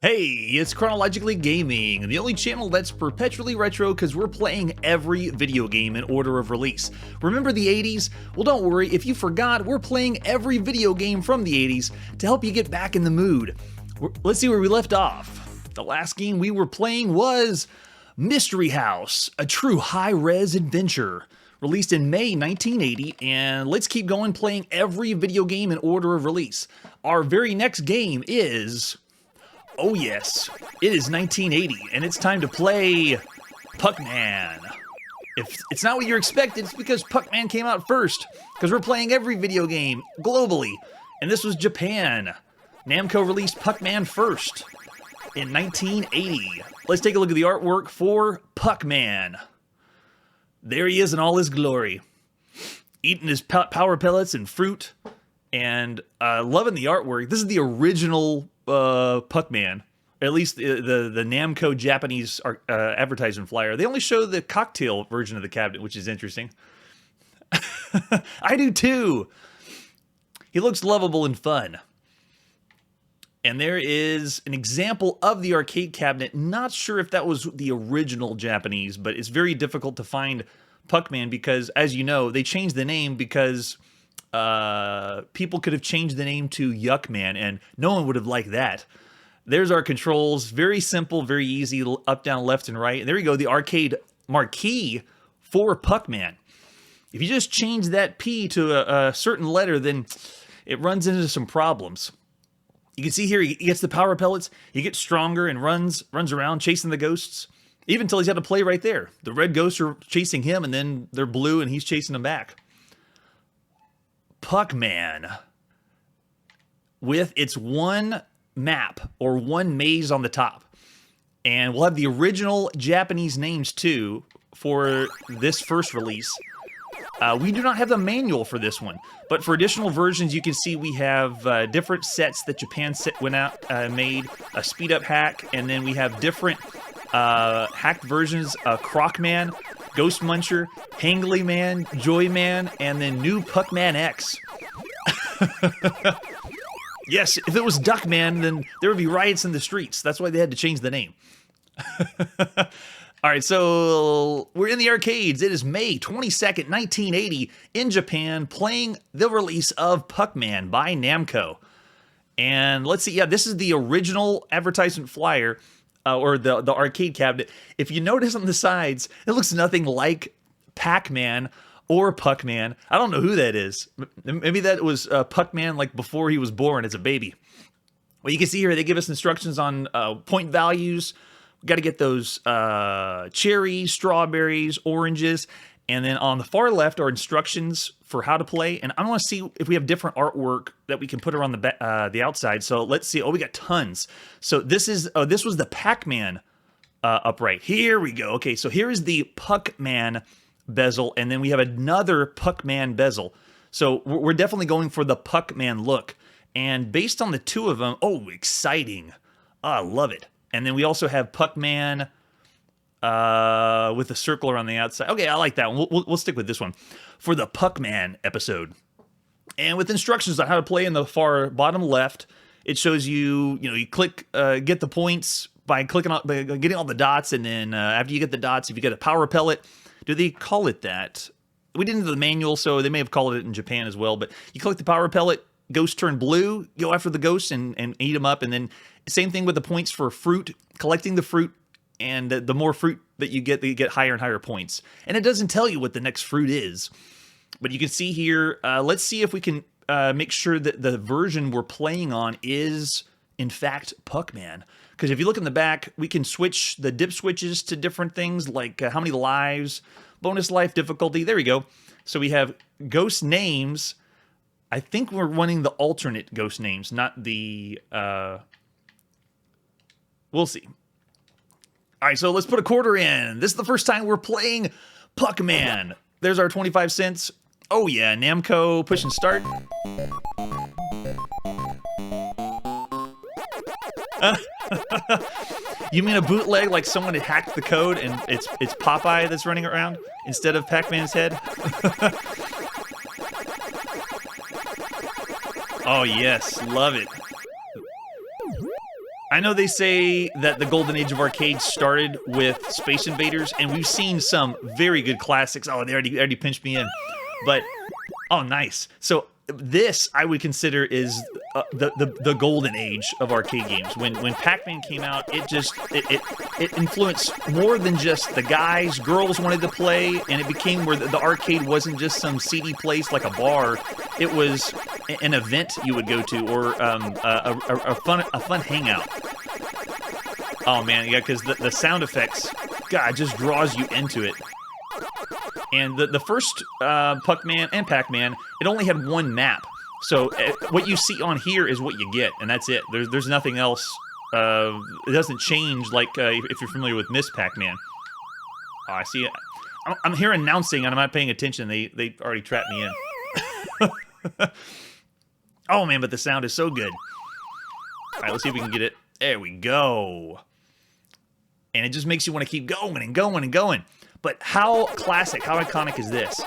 Hey, it's Chronologically Gaming, the only channel that's perpetually retro because we're playing every video game in order of release. Remember the 80s? Well, don't worry, if you forgot, we're playing every video game from the 80s to help you get back in the mood. Let's see where we left off. The last game we were playing was Mystery House, a true high-res adventure. Released in May 1980, and let's keep going playing every video game in order of release. Our very next game is... oh yes, it is 1980, and it's time to play Puckman. If it's not what you're expecting, it's because Puckman came out first, because we're playing every video game globally, and this was Japan. Namco released Puckman first in 1980. Let's take a look at the artwork for Puckman. There he is in all his glory, eating his power pellets and fruit, and loving the artwork. This is the original Puckman, at least the Namco Japanese advertisement flyer. They only show the cocktail version of the cabinet, which is interesting. I do too. He looks lovable and fun. And there is an example of the arcade cabinet. Not sure if that was the original Japanese, but it's very difficult to find Puckman because, as you know, they changed the name because people could have changed the name to Yuckman, and no one would have liked that. There's our controls. Very simple, very easy. Up, down, left, and right. And there you go, the arcade marquee for Puckman. If you just change that P to a certain letter, then it runs into some problems. You can see here, he gets the power pellets. He gets stronger and runs around chasing the ghosts. Even until he's had to play right there. The red ghosts are chasing him, and then they're blue, and he's chasing them back. Puckman, with its one map or one maze on the top. And we'll have the original Japanese names too for this first release. We do not have the manual for this one, but for additional versions, you can see we have different sets that Japan made, a speed up hack, and then we have different hacked versions, Crocman, Ghost Muncher, Hangly Man, Joy Man, and then new Puckman X. Yes, if it was Duckman, then there would be riots in the streets. That's why they had to change the name. All right, so we're in the arcades. It is May 22nd, 1980 in Japan, playing the release of Puckman by Namco. And let's see, yeah, this is the original advertisement flyer, or the arcade cabinet. If you notice on the sides, it looks nothing like Pac-Man or Puckman. I don't know who that is. Maybe that was Puckman like before he was born as a baby. Well, you can see here they give us instructions on point values. We've got to get those cherries, strawberries, oranges, and then on the far left are instructions for how to play. And I want to see if we have different artwork that we can put around the outside. So let's see. Oh, we got tons. So this was the Pac-Man upright. Here we go. Okay, so here is the Puckman bezel, and then we have another Puckman bezel. So we're definitely going for the Puckman look. And based on the two of them, oh, exciting. Oh, I love it. And then we also have Puckman with a circle around the outside. Okay, I like that one. We'll stick with this one for the Puckman episode. And with instructions on how to play in the far bottom left, it shows you, you click, get the points by clicking on, by getting all the dots. And then after you get the dots, if you get a power pellet, do they call it that? We didn't do the manual, so they may have called it in Japan as well. But you click the power pellet, ghosts turn blue, go after the ghosts and eat them up. And then same thing with the points for fruit, collecting the fruit, and the more fruit that you get higher and higher points. And it doesn't tell you what the next fruit is. But you can see here, let's see if we can make sure that the version we're playing on is, in fact, Puckman. Because if you look in the back, we can switch the dip switches to different things, like how many lives, bonus life difficulty. There we go. So we have ghost names. I think we're running the alternate ghost names, not the... we'll see. All right, so let's put a quarter in. This is the first time we're playing Puckman. There's our 25 cents. Oh yeah, Namco, push and start. You mean a bootleg, like someone had hacked the code and it's Popeye that's running around instead of Pac-Man's head? Oh yes, love it. I know they say that the golden age of arcade started with Space Invaders, and we've seen some very good classics. Oh, they already pinched me in. But, oh, nice. So this, I would consider, is the golden age of arcade games. When Pac-Man came out, it influenced more than just the guys. Girls wanted to play, and it became where the arcade wasn't just some seedy place like a bar. It was an event you would go to, or a fun hangout. Oh man, yeah, because the sound effects, God, just draws you into it. And the first Puckman and Pac-Man, it only had one map. So what you see on here is what you get, and that's it. There's nothing else. It doesn't change like if you're familiar with Miss Pac-Man. Oh, I see it. I'm here announcing, and I'm not paying attention. They already trapped me in. Oh man, but the sound is so good. All right, let's see if we can get it. There we go. And it just makes you want to keep going and going and going. But how classic, how iconic is this?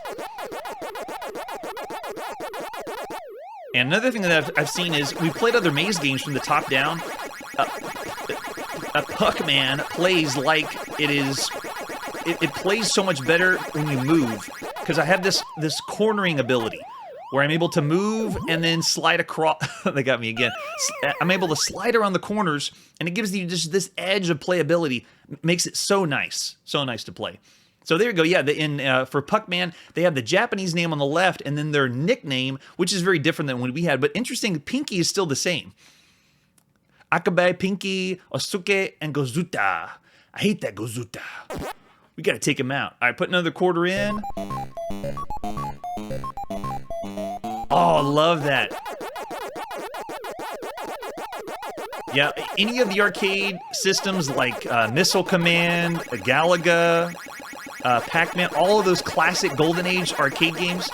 And another thing that I've seen is we played other maze games from the top down. Puckman plays like it is. It plays so much better when you move, because I have this cornering ability where I'm able to move and then slide across. They got me again. I'm able to slide around the corners, and it gives you just this edge of playability. Makes it so nice to play. So there you go. Yeah, for Puckman, they have the Japanese name on the left, and then their nickname, which is very different than what we had. But interesting, Pinky is still the same. Akabe, Pinky, Osuke, and Gozuta. I hate that Gozuta. We got to take him out. All right, put another quarter in. Oh, I love that. Yeah, any of the arcade systems like Missile Command, Galaga, Pac-Man, all of those classic Golden Age arcade games,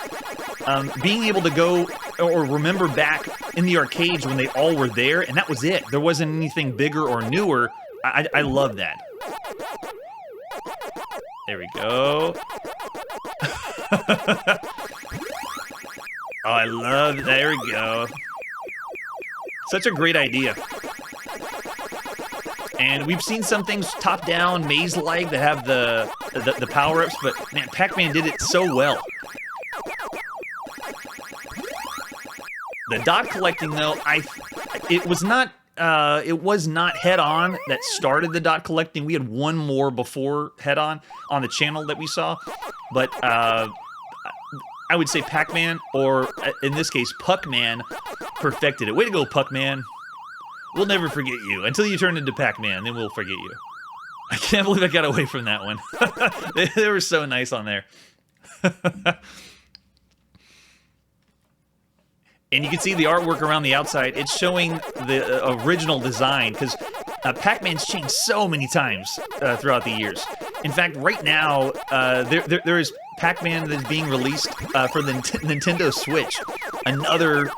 being able to go or remember back in the arcades when they all were there, and that was it. There wasn't anything bigger or newer. I love that. There we go. Oh, I love it. There we go. Such a great idea. And we've seen some things top-down, maze-like, that have the power-ups, but man, Pac-Man did it so well. The dot collecting, though, it was not Head-On that started the dot collecting. We had one more before Head-On on the channel that we saw, but I would say Pac-Man, or in this case, Puckman, perfected it. Way to go, Puckman. We'll never forget you. Until you turn into Pac-Man, then we'll forget you. I can't believe I got away from that one. They were so nice on there. And you can see the artwork around the outside. It's showing the original design, because Pac-Man's changed so many times throughout the years. In fact, right now, there is Pac-Man that is being released for the Nintendo Switch. Another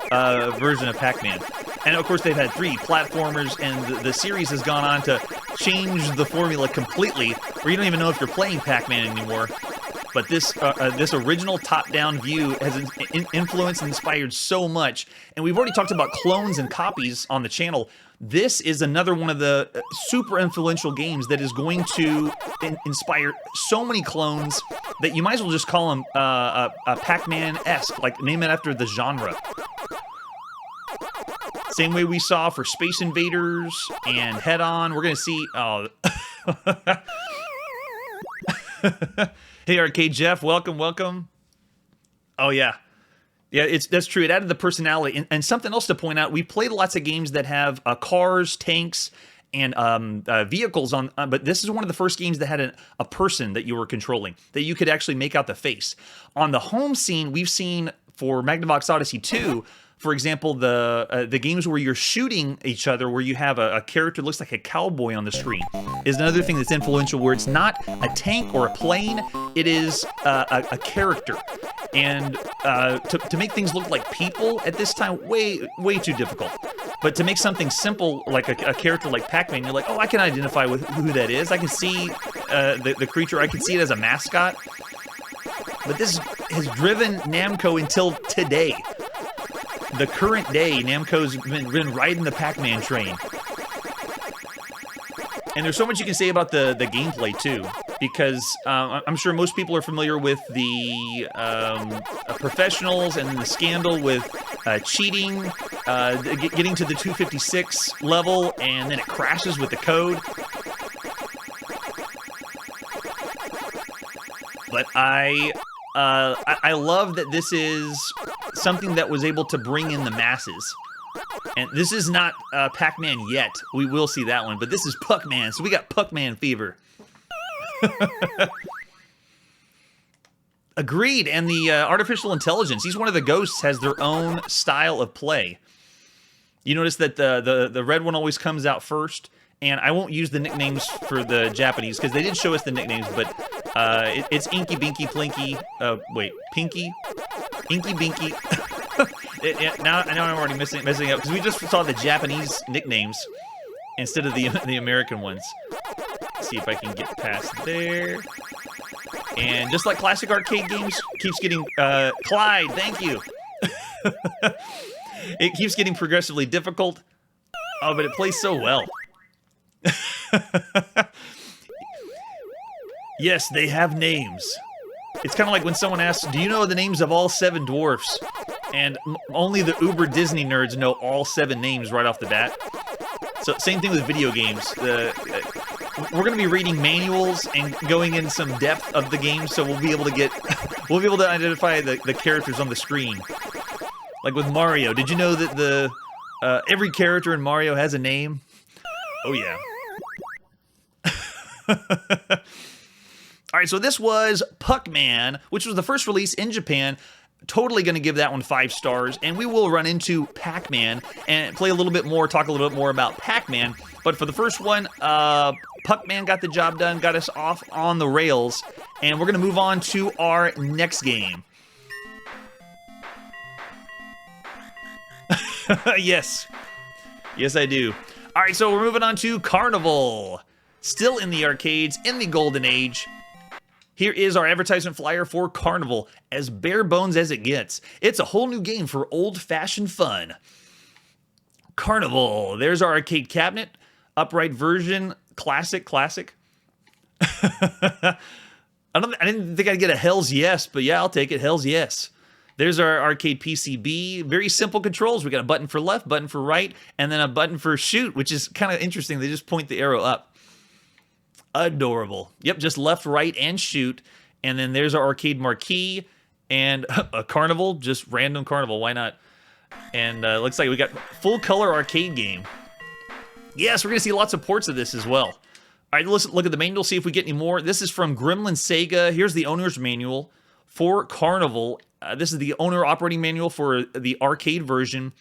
version of Pac-Man. And of course, they've had 3 platformers, and the series has gone on to change the formula completely, where you don't even know if you're playing Pac-Man anymore. But this original top-down view has influenced and inspired so much. And we've already talked about clones and copies on the channel. This is another one of the super influential games that is going to inspire so many clones that you might as well just call them Pac-Man-esque, like name it after the genre. Same way we saw for Space Invaders and Head-On. We're going to see... Oh. Hey, Arcade Jeff, welcome. Oh, yeah. Yeah, that's true. It added the personality. And something else to point out, we played lots of games that have cars, tanks, and vehicles on, but this is one of the first games that had a person that you were controlling, that you could actually make out the face. On the home scene, we've seen for Magnavox Odyssey 2, for example, the games where you're shooting each other, where you have a character that looks like a cowboy on the screen, is another thing that's influential, where it's not a tank or a plane, it is a character. And to make things look like people at this time, way too difficult. But to make something simple, like a character like Pac-Man, you're like, oh, I can identify with who that is. I can see the creature. I can see it as a mascot. But this has driven Namco until today. The current day, Namco's been riding the Pac-Man train. And there's so much you can say about the gameplay too, because I'm sure most people are familiar with the professionals and the scandal with cheating, getting to the 256 level, and then it crashes with the code. But I love that this is something that was able to bring in the masses. And this is not Pac-Man yet. We will see that one. But this is Puck-Man. So we got Puck-Man fever. Agreed. And the artificial intelligence, each one of the ghosts has their own style of play. You notice that the red one always comes out first. And I won't use the nicknames for the Japanese, because they did show us the nicknames, but it's Inky, Binky, Plinky. Wait, Pinky? Inky, Binky. Now I'm already messing up, because we just saw the Japanese nicknames instead of the American ones. Let's see if I can get past there. And just like classic arcade games, keeps getting... Clyde, thank you! It keeps getting progressively difficult. Oh, but it plays so well. Yes, they have names. It's kind of like when someone asks, do you know the names of all 7 dwarfs? And only the uber Disney nerds know all 7 names right off the bat. So same thing with video games. We're going to be reading manuals and going in some depth of the game, so we'll be able to identify the characters on the screen. Like with Mario, did you know that every character in Mario has a name? Oh yeah. All right, so this was Puck-Man, which was the first release in Japan. Totally going to give that one 5 stars, and we will run into Pac-Man and play a little bit more, talk a little bit more about Pac-Man. But for the first one, Puck-Man got the job done, got us off on the rails, and we're going to move on to our next game. Yes. Yes, I do. All right, so we're moving on to Carnival. Still in the arcades, in the golden age. Here is our advertisement flyer for Carnival, as bare bones as it gets. It's a whole new game for old-fashioned fun. Carnival. There's our arcade cabinet. Upright version. Classic. I didn't think I'd get a Hell's Yes, but yeah, I'll take it. Hell's Yes. There's our arcade PCB. Very simple controls. We got a button for left, button for right, and then a button for shoot, which is kind of interesting. They just point the arrow up. Adorable. Yep, just left, right, and shoot. And then there's our arcade marquee and a Carnival, just random Carnival. Why not? And looks like we got full color arcade game. Yes, we're going to see lots of ports of this as well. All right, let's look at the manual, see if we get any more. This is from Gremlin Sega. Here's the owner's manual for Carnival. This is the owner operating manual for the arcade version.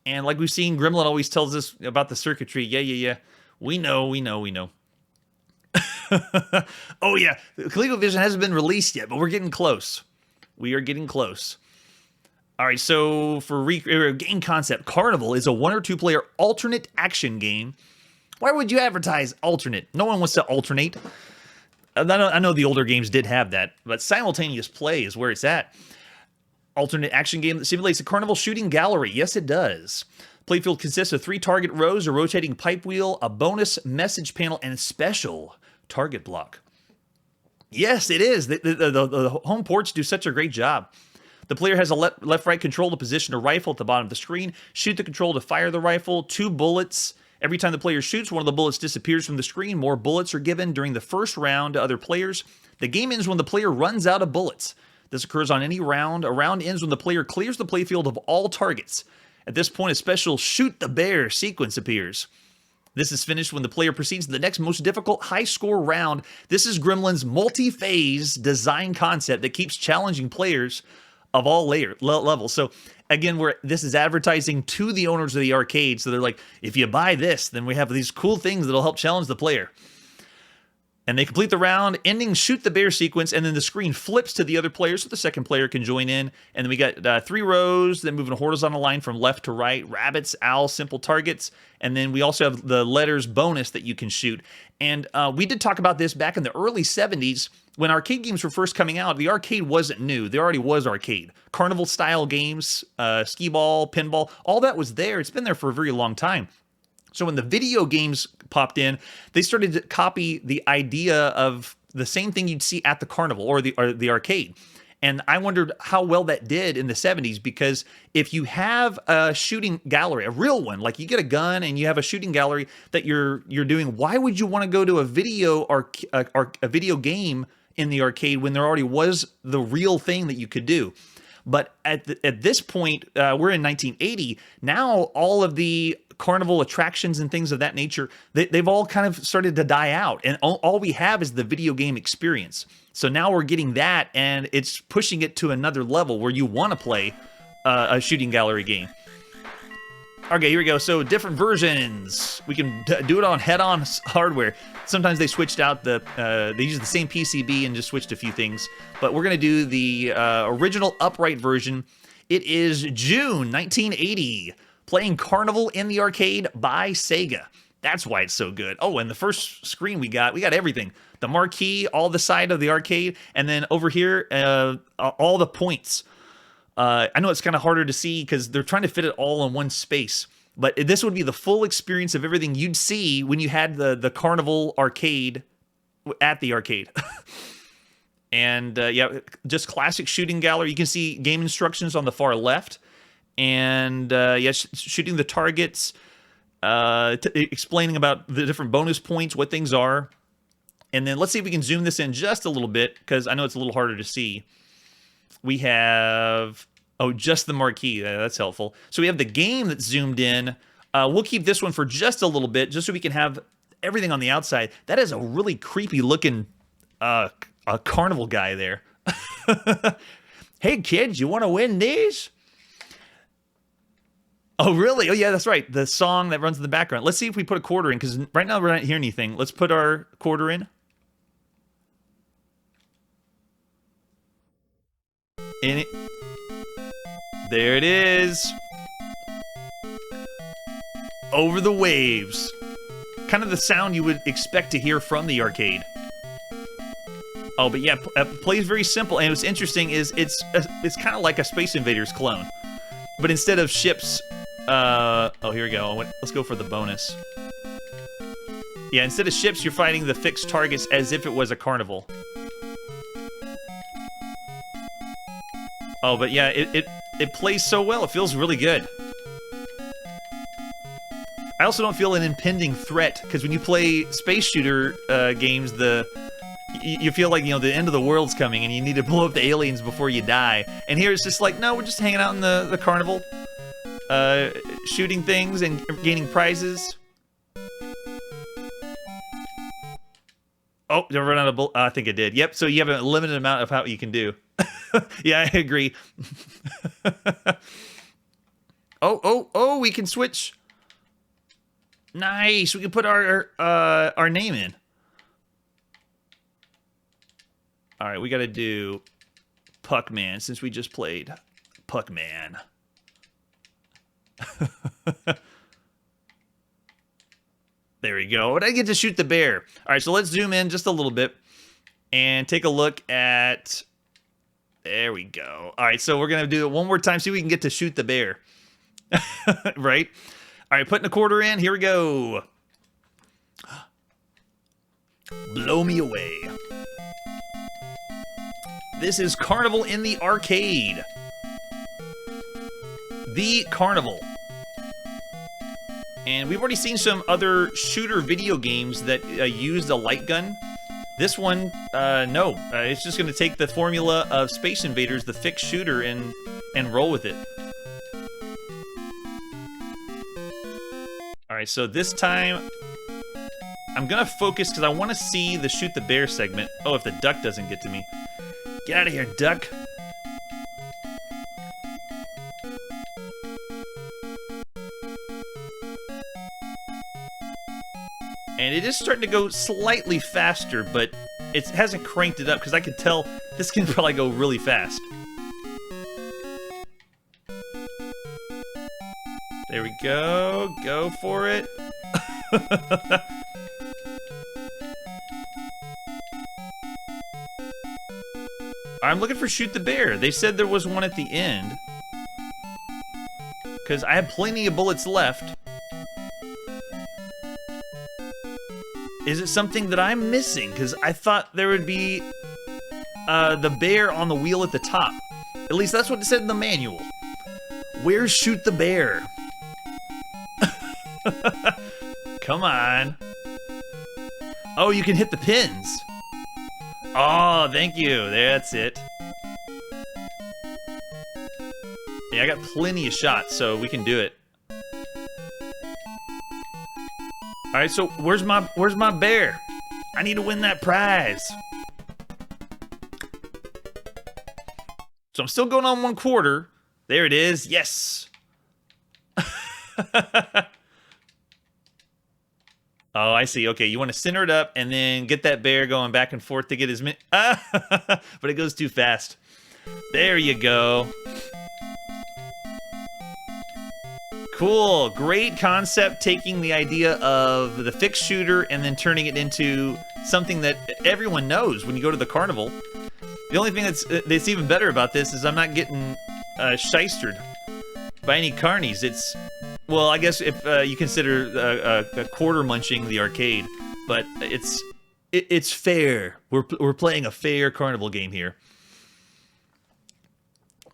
And like we've seen, Gremlin always tells us about the circuitry. Yeah. We know. Oh yeah, ColecoVision hasn't been released yet, but we're getting close. We are getting close. All right, so for game concept, Carnival is a 1 or 2 player alternate action game. Why would you advertise alternate? No one wants to alternate. I know the older games did have that, but simultaneous play is where it's at. Alternate action game that simulates a Carnival shooting gallery. Yes, it does. Playfield consists of 3 target rows, a rotating pipe wheel, a bonus message panel, and a special target block. Yes, it is. The home ports do such a great job. The player has a left-right control to position a rifle at the bottom of the screen, shoot the control to fire the rifle, 2 bullets. Every time the player shoots, one of the bullets disappears from the screen. More bullets are given during the first round to other players. The game ends when the player runs out of bullets. This occurs on any round. A round ends when the player clears the playfield of all targets. At this point, a special Shoot the Bear sequence appears. This is finished when the player proceeds to the next most difficult high-score round. This is Gremlin's multi-phase design concept that keeps challenging players of all levels. So again, this is advertising to the owners of the arcade. So they're like, if you buy this, then we have these cool things that'll help challenge the player. And they complete the round, ending Shoot the Bear sequence, and then the screen flips to the other player so the second player can join in. And then we got 3 rows, then moving a horizontal line from left to right, rabbits, owls, simple targets. And then we also have the letters bonus that you can shoot. And we did talk about this back in the early 70s. When arcade games were first coming out, the arcade wasn't new. There already was arcade. Carnival-style games, skee-ball, pinball, all that was there. It's been there for a very long time. So when the video games popped in, they started to copy the idea of the same thing you'd see at the carnival or the arcade. And I wondered how well that did in the 70s, because if you have a shooting gallery, a real one, like you get a gun and you have a shooting gallery that you're doing, why would you want to go to a video game in the arcade when there already was the real thing that you could do? But at this point, we're in 1980. Now all of the carnival attractions and things of that nature, they've all kind of started to die out. And all we have is the video game experience. So now we're getting that, and it's pushing it to another level where you want to play a shooting gallery game. Okay, here we go. So different versions. We can do it on head-on hardware. Sometimes they switched out they used the same PCB and just switched a few things. But we're going to do the original upright version. It is June 1980. Playing Carnival in the arcade by Sega. That's why it's so good. Oh, and the first screen we got everything. The marquee, all the side of the arcade, and then over here, all the points. I know it's kind of harder to see because they're trying to fit it all in one space, but this would be the full experience of everything you'd see when you had the Carnival arcade at the arcade. And yeah, just classic shooting gallery. You can see game instructions on the far left. And yes, shooting the targets, explaining about the different bonus points, what things are. And then let's see if we can zoom this in just a little bit, because I know it's a little harder to see. We have, oh, just the marquee. That's helpful. So we have the game that's zoomed in. We'll keep this one for just a little bit, just so we can have everything on the outside. That is a really creepy looking a carnival guy there. Hey, kids, you want to win these? Oh, really? Oh, yeah, that's right. The song that runs in the background. Let's see if we put a quarter in, because right now we're not hearing anything. Let's put our quarter in. There it is. Over the waves. Kind of the sound you would expect to hear from the arcade. Oh, but yeah, it plays very simple. And what's interesting is it's kind of like a Space Invaders clone. But instead of ships... oh, here we go. Let's go for the bonus. Yeah, instead of ships, you're fighting the fixed targets as if it was a carnival. Oh, but yeah, it plays so well. It feels really good. I also don't feel an impending threat, because when you play space shooter games, you feel like, you know, the end of the world's coming and you need to blow up the aliens before you die. And here it's just like, no, we're just hanging out in the carnival, shooting things and gaining prizes. Oh, did I run out of bullets? I think it did. Yep, so you have a limited amount of how you can do. Yeah, I agree. Oh, we can switch. Nice, we can put our name in. All right, we got to do Puckman, since we just played Puckman. There we go. And I get to shoot the bear. All right, so let's zoom in just a little bit and take a look at... There we go. All right, so we're going to do it one more time, see if we can get to shoot the bear. Right? All right, putting a quarter in. Here we go. Blow me away. This is Carnival in the arcade. The Carnival. And we've already seen some other shooter video games that used a light gun. This one, no. It's just going to take the formula of Space Invaders, the fixed shooter, and roll with it. Alright, so this time, I'm going to focus because I want to see the shoot the bear segment. Oh, if the duck doesn't get to me. Get out of here, duck. And it is starting to go slightly faster, but it hasn't cranked it up because I can tell this can probably go really fast. There we go. Go for it. I'm looking for Shoot the Bear. They said there was one at the end. Because I have plenty of bullets left. Is it something that I'm missing? Because I thought there would be the bear on the wheel at the top. At least that's what it said in the manual. Where's Shoot the Bear? Come on. Oh, you can hit the pins. Oh, thank you. That's it. Yeah, I got plenty of shots, so we can do it. All right, so where's my bear? I need to win that prize. So I'm still going on 1/4. There it is. Yes. Oh, I see. Okay, you want to center it up and then get that bear going back and forth to get his but it goes too fast. There you go. Cool. Great concept, taking the idea of the fixed shooter and then turning it into something that everyone knows when you go to the carnival. The only thing that's even better about this is I'm not getting shystered by any carnies. It's, well, I guess if you consider a quarter munching the arcade, but it's fair. We're playing a fair carnival game here.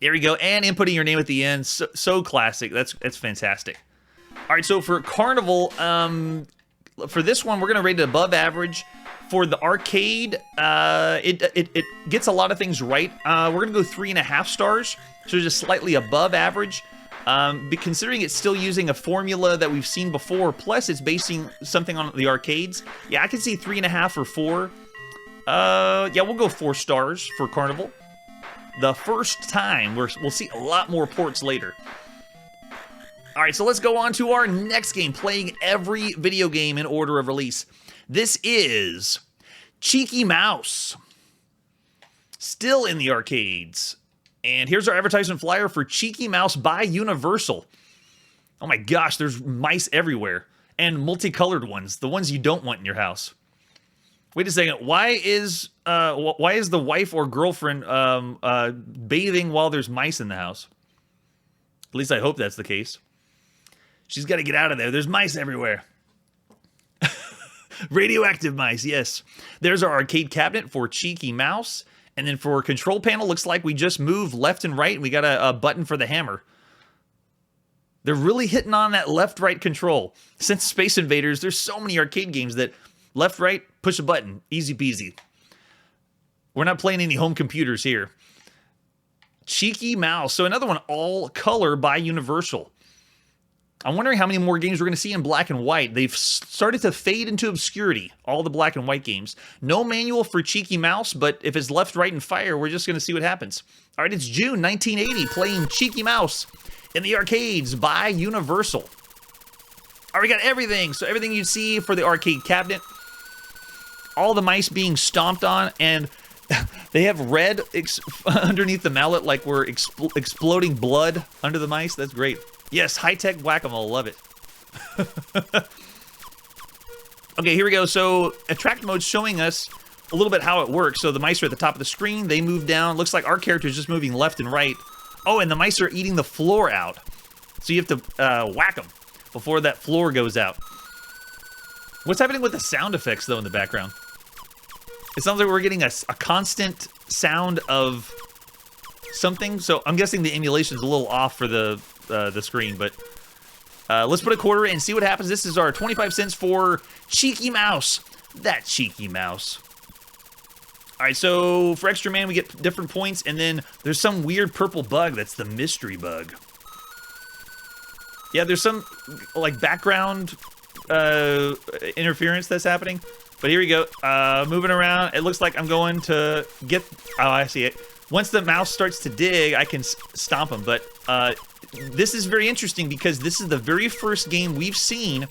There we go, and inputting your name at the end, so classic. That's fantastic. All right, so for Carnival, for this one, we're gonna rate it above average. For the arcade, it gets a lot of things right. We're gonna go 3.5 stars, so just slightly above average. But considering it's still using a formula that we've seen before, plus it's basing something on the arcades, yeah, I can see 3.5 or 4. Yeah, we'll go 4 stars for Carnival. The first time, we'll see a lot more ports later. All right, so let's go on to our next game, playing every video game in order of release. This is Cheeky Mouse, still in the arcades. And here's our advertisement flyer for Cheeky Mouse by Universal. Oh my gosh, there's mice everywhere, and multicolored ones, the ones you don't want in your house. Wait a second, why is the wife or girlfriend bathing while there's mice in the house? At least I hope that's the case. She's got to get out of there. There's mice everywhere. Radioactive mice, yes. There's our arcade cabinet for Cheeky Mouse. And then for control panel, looks like we just move left and right. And we got a button for the hammer. They're really hitting on that left-right control. Since Space Invaders, there's so many arcade games that left, right, push a button. Easy peasy. We're not playing any home computers here. Cheeky Mouse. So another one, all color by Universal. I'm wondering how many more games we're going to see in black and white. They've started to fade into obscurity, all the black and white games. No manual for Cheeky Mouse, but if it's left, right, and fire, we're just going to see what happens. All right, it's June 1980, playing Cheeky Mouse in the arcades by Universal. All right, we got everything. So everything you see for the arcade cabinet. All the mice being stomped on, and they have red underneath the mallet like we're exploding blood under the mice. That's great. Yes, high-tech whack-a-mole, love it. Okay, here we go. So attract mode's showing us a little bit how it works. So the mice are at the top of the screen. They move down. Looks like our character is just moving left and right. Oh, and the mice are eating the floor out. So you have to whack them before that floor goes out. What's happening with the sound effects, though, in the background? It sounds like we're getting a constant sound of something. So I'm guessing the emulation's a little off for the screen, but let's put a quarter in and see what happens. This is our 25 cents for Cheeky Mouse. That Cheeky Mouse. All right, so for Extra Man, we get different points, and then there's some weird purple bug. That's the mystery bug. Yeah, there's some like background interference that's happening. But here we go. Moving around. It looks like I'm going to get... Oh, I see it. Once the mouse starts to dig, I can stomp him. But this is very interesting because this is the very first game we've seen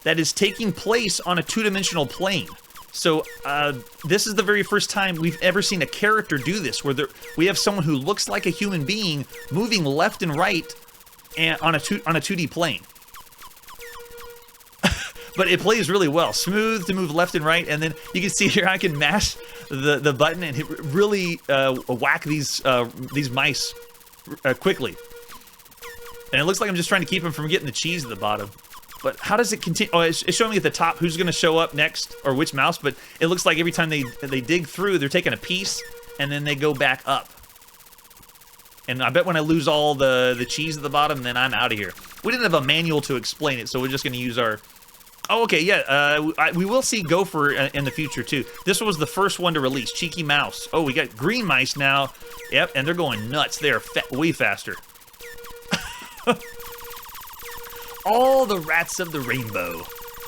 that is taking place on a two-dimensional plane. So this is the very first time we've ever seen a character do this, where we have someone who looks like a human being moving left and right and on a 2D plane. But it plays really well. Smooth to move left and right, and then you can see here I can mash the button and really whack these mice quickly. And it looks like I'm just trying to keep them from getting the cheese at the bottom. But how does it continue? Oh, it's showing me at the top who's going to show up next, or which mouse, but it looks like every time they dig through, they're taking a piece, and then they go back up. And I bet when I lose all the cheese at the bottom, then I'm out of here. We didn't have a manual to explain it, so we're just going to use our... Oh, okay, yeah, we will see Gopher in the future, too. This was the first one to release, Cheeky Mouse. Oh, we got green mice now. Yep, and they're going nuts. They're way faster. All the rats of the rainbow.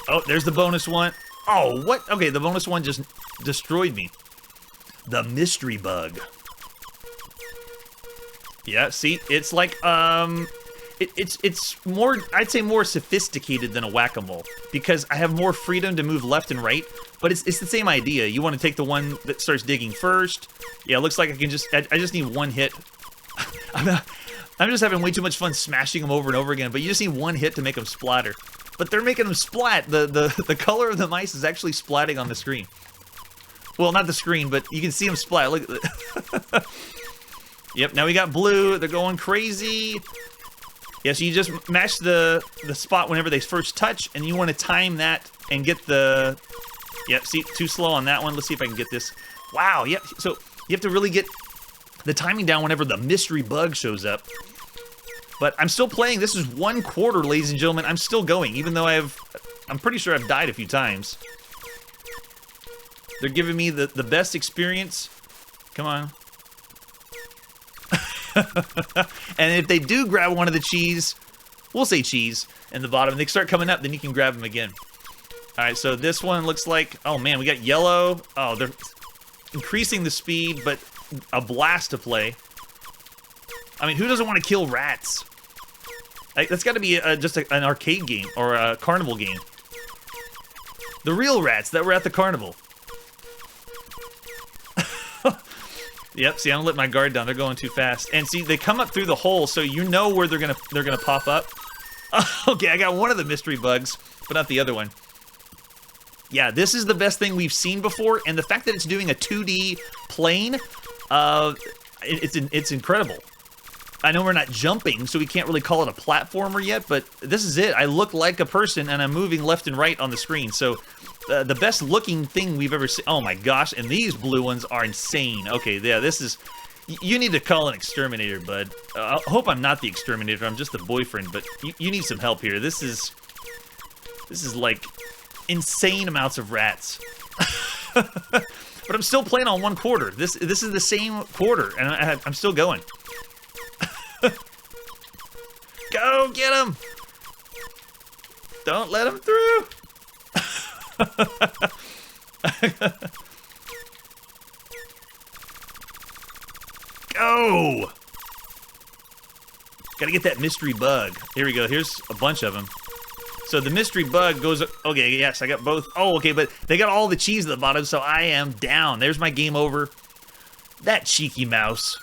Oh, there's the bonus one. Oh, what? Okay, the bonus one just destroyed me. The mystery bug. Yeah, see, it's like, it's more, I'd say more sophisticated than a whack-a-mole, because I have more freedom to move left and right, but it's the same idea. You want to take the one that starts digging first. Yeah, it looks like I can just, I just need one hit. I'm just having way too much fun smashing them over and over again, but you just need one hit to make them splatter. But they're making them splat. The color of the mice is actually splatting on the screen. Well, not the screen, but you can see them splat. Look at that. Yep, now we got blue. They're going crazy. Yeah, so you just mash the spot whenever they first touch, and you want to time that and get the... Yep, see, too slow on that one. Let's see if I can get this. Wow, yep, so you have to really get the timing down whenever the mystery bug shows up. But I'm still playing. This is 1/4, ladies and gentlemen. I'm still going, even though I'm pretty sure I've died a few times. They're giving me the best experience. Come on. And if they do grab one of the cheese, we'll say cheese, in the bottom, and they start coming up, then you can grab them again. Alright, so this one looks like... Oh, man, we got yellow. Oh, they're increasing the speed, but a blast to play. I mean, who doesn't want to kill rats? That's got to be just an arcade game or a carnival game. The real rats that were at the carnival. Yep, see, I don't let my guard down. They're going too fast. And see, they come up through the hole, so you know where they're gonna pop up. Okay, I got one of the mystery bugs, but not the other one. Yeah, this is the best thing we've seen before, and the fact that it's doing a 2D plane, it's incredible. I know we're not jumping, so we can't really call it a platformer yet, but this is it. I look like a person, and I'm moving left and right on the screen, so the best looking thing we've ever seen. Oh my gosh, and these blue ones are insane. Okay, yeah, this is... You need to call an exterminator, bud. I hope I'm not the exterminator, I'm just the boyfriend, but you need some help here. This is like insane amounts of rats. But I'm still playing on 1/4. This is the same quarter, and I'm still going. Go get him! Don't let him through! Go! Gotta get that mystery bug. Here we go. Here's a bunch of them. So the mystery bug goes... Okay, yes, I got both. Oh, okay, but they got all the cheese at the bottom, so I am down. There's my game over. That cheeky mouse.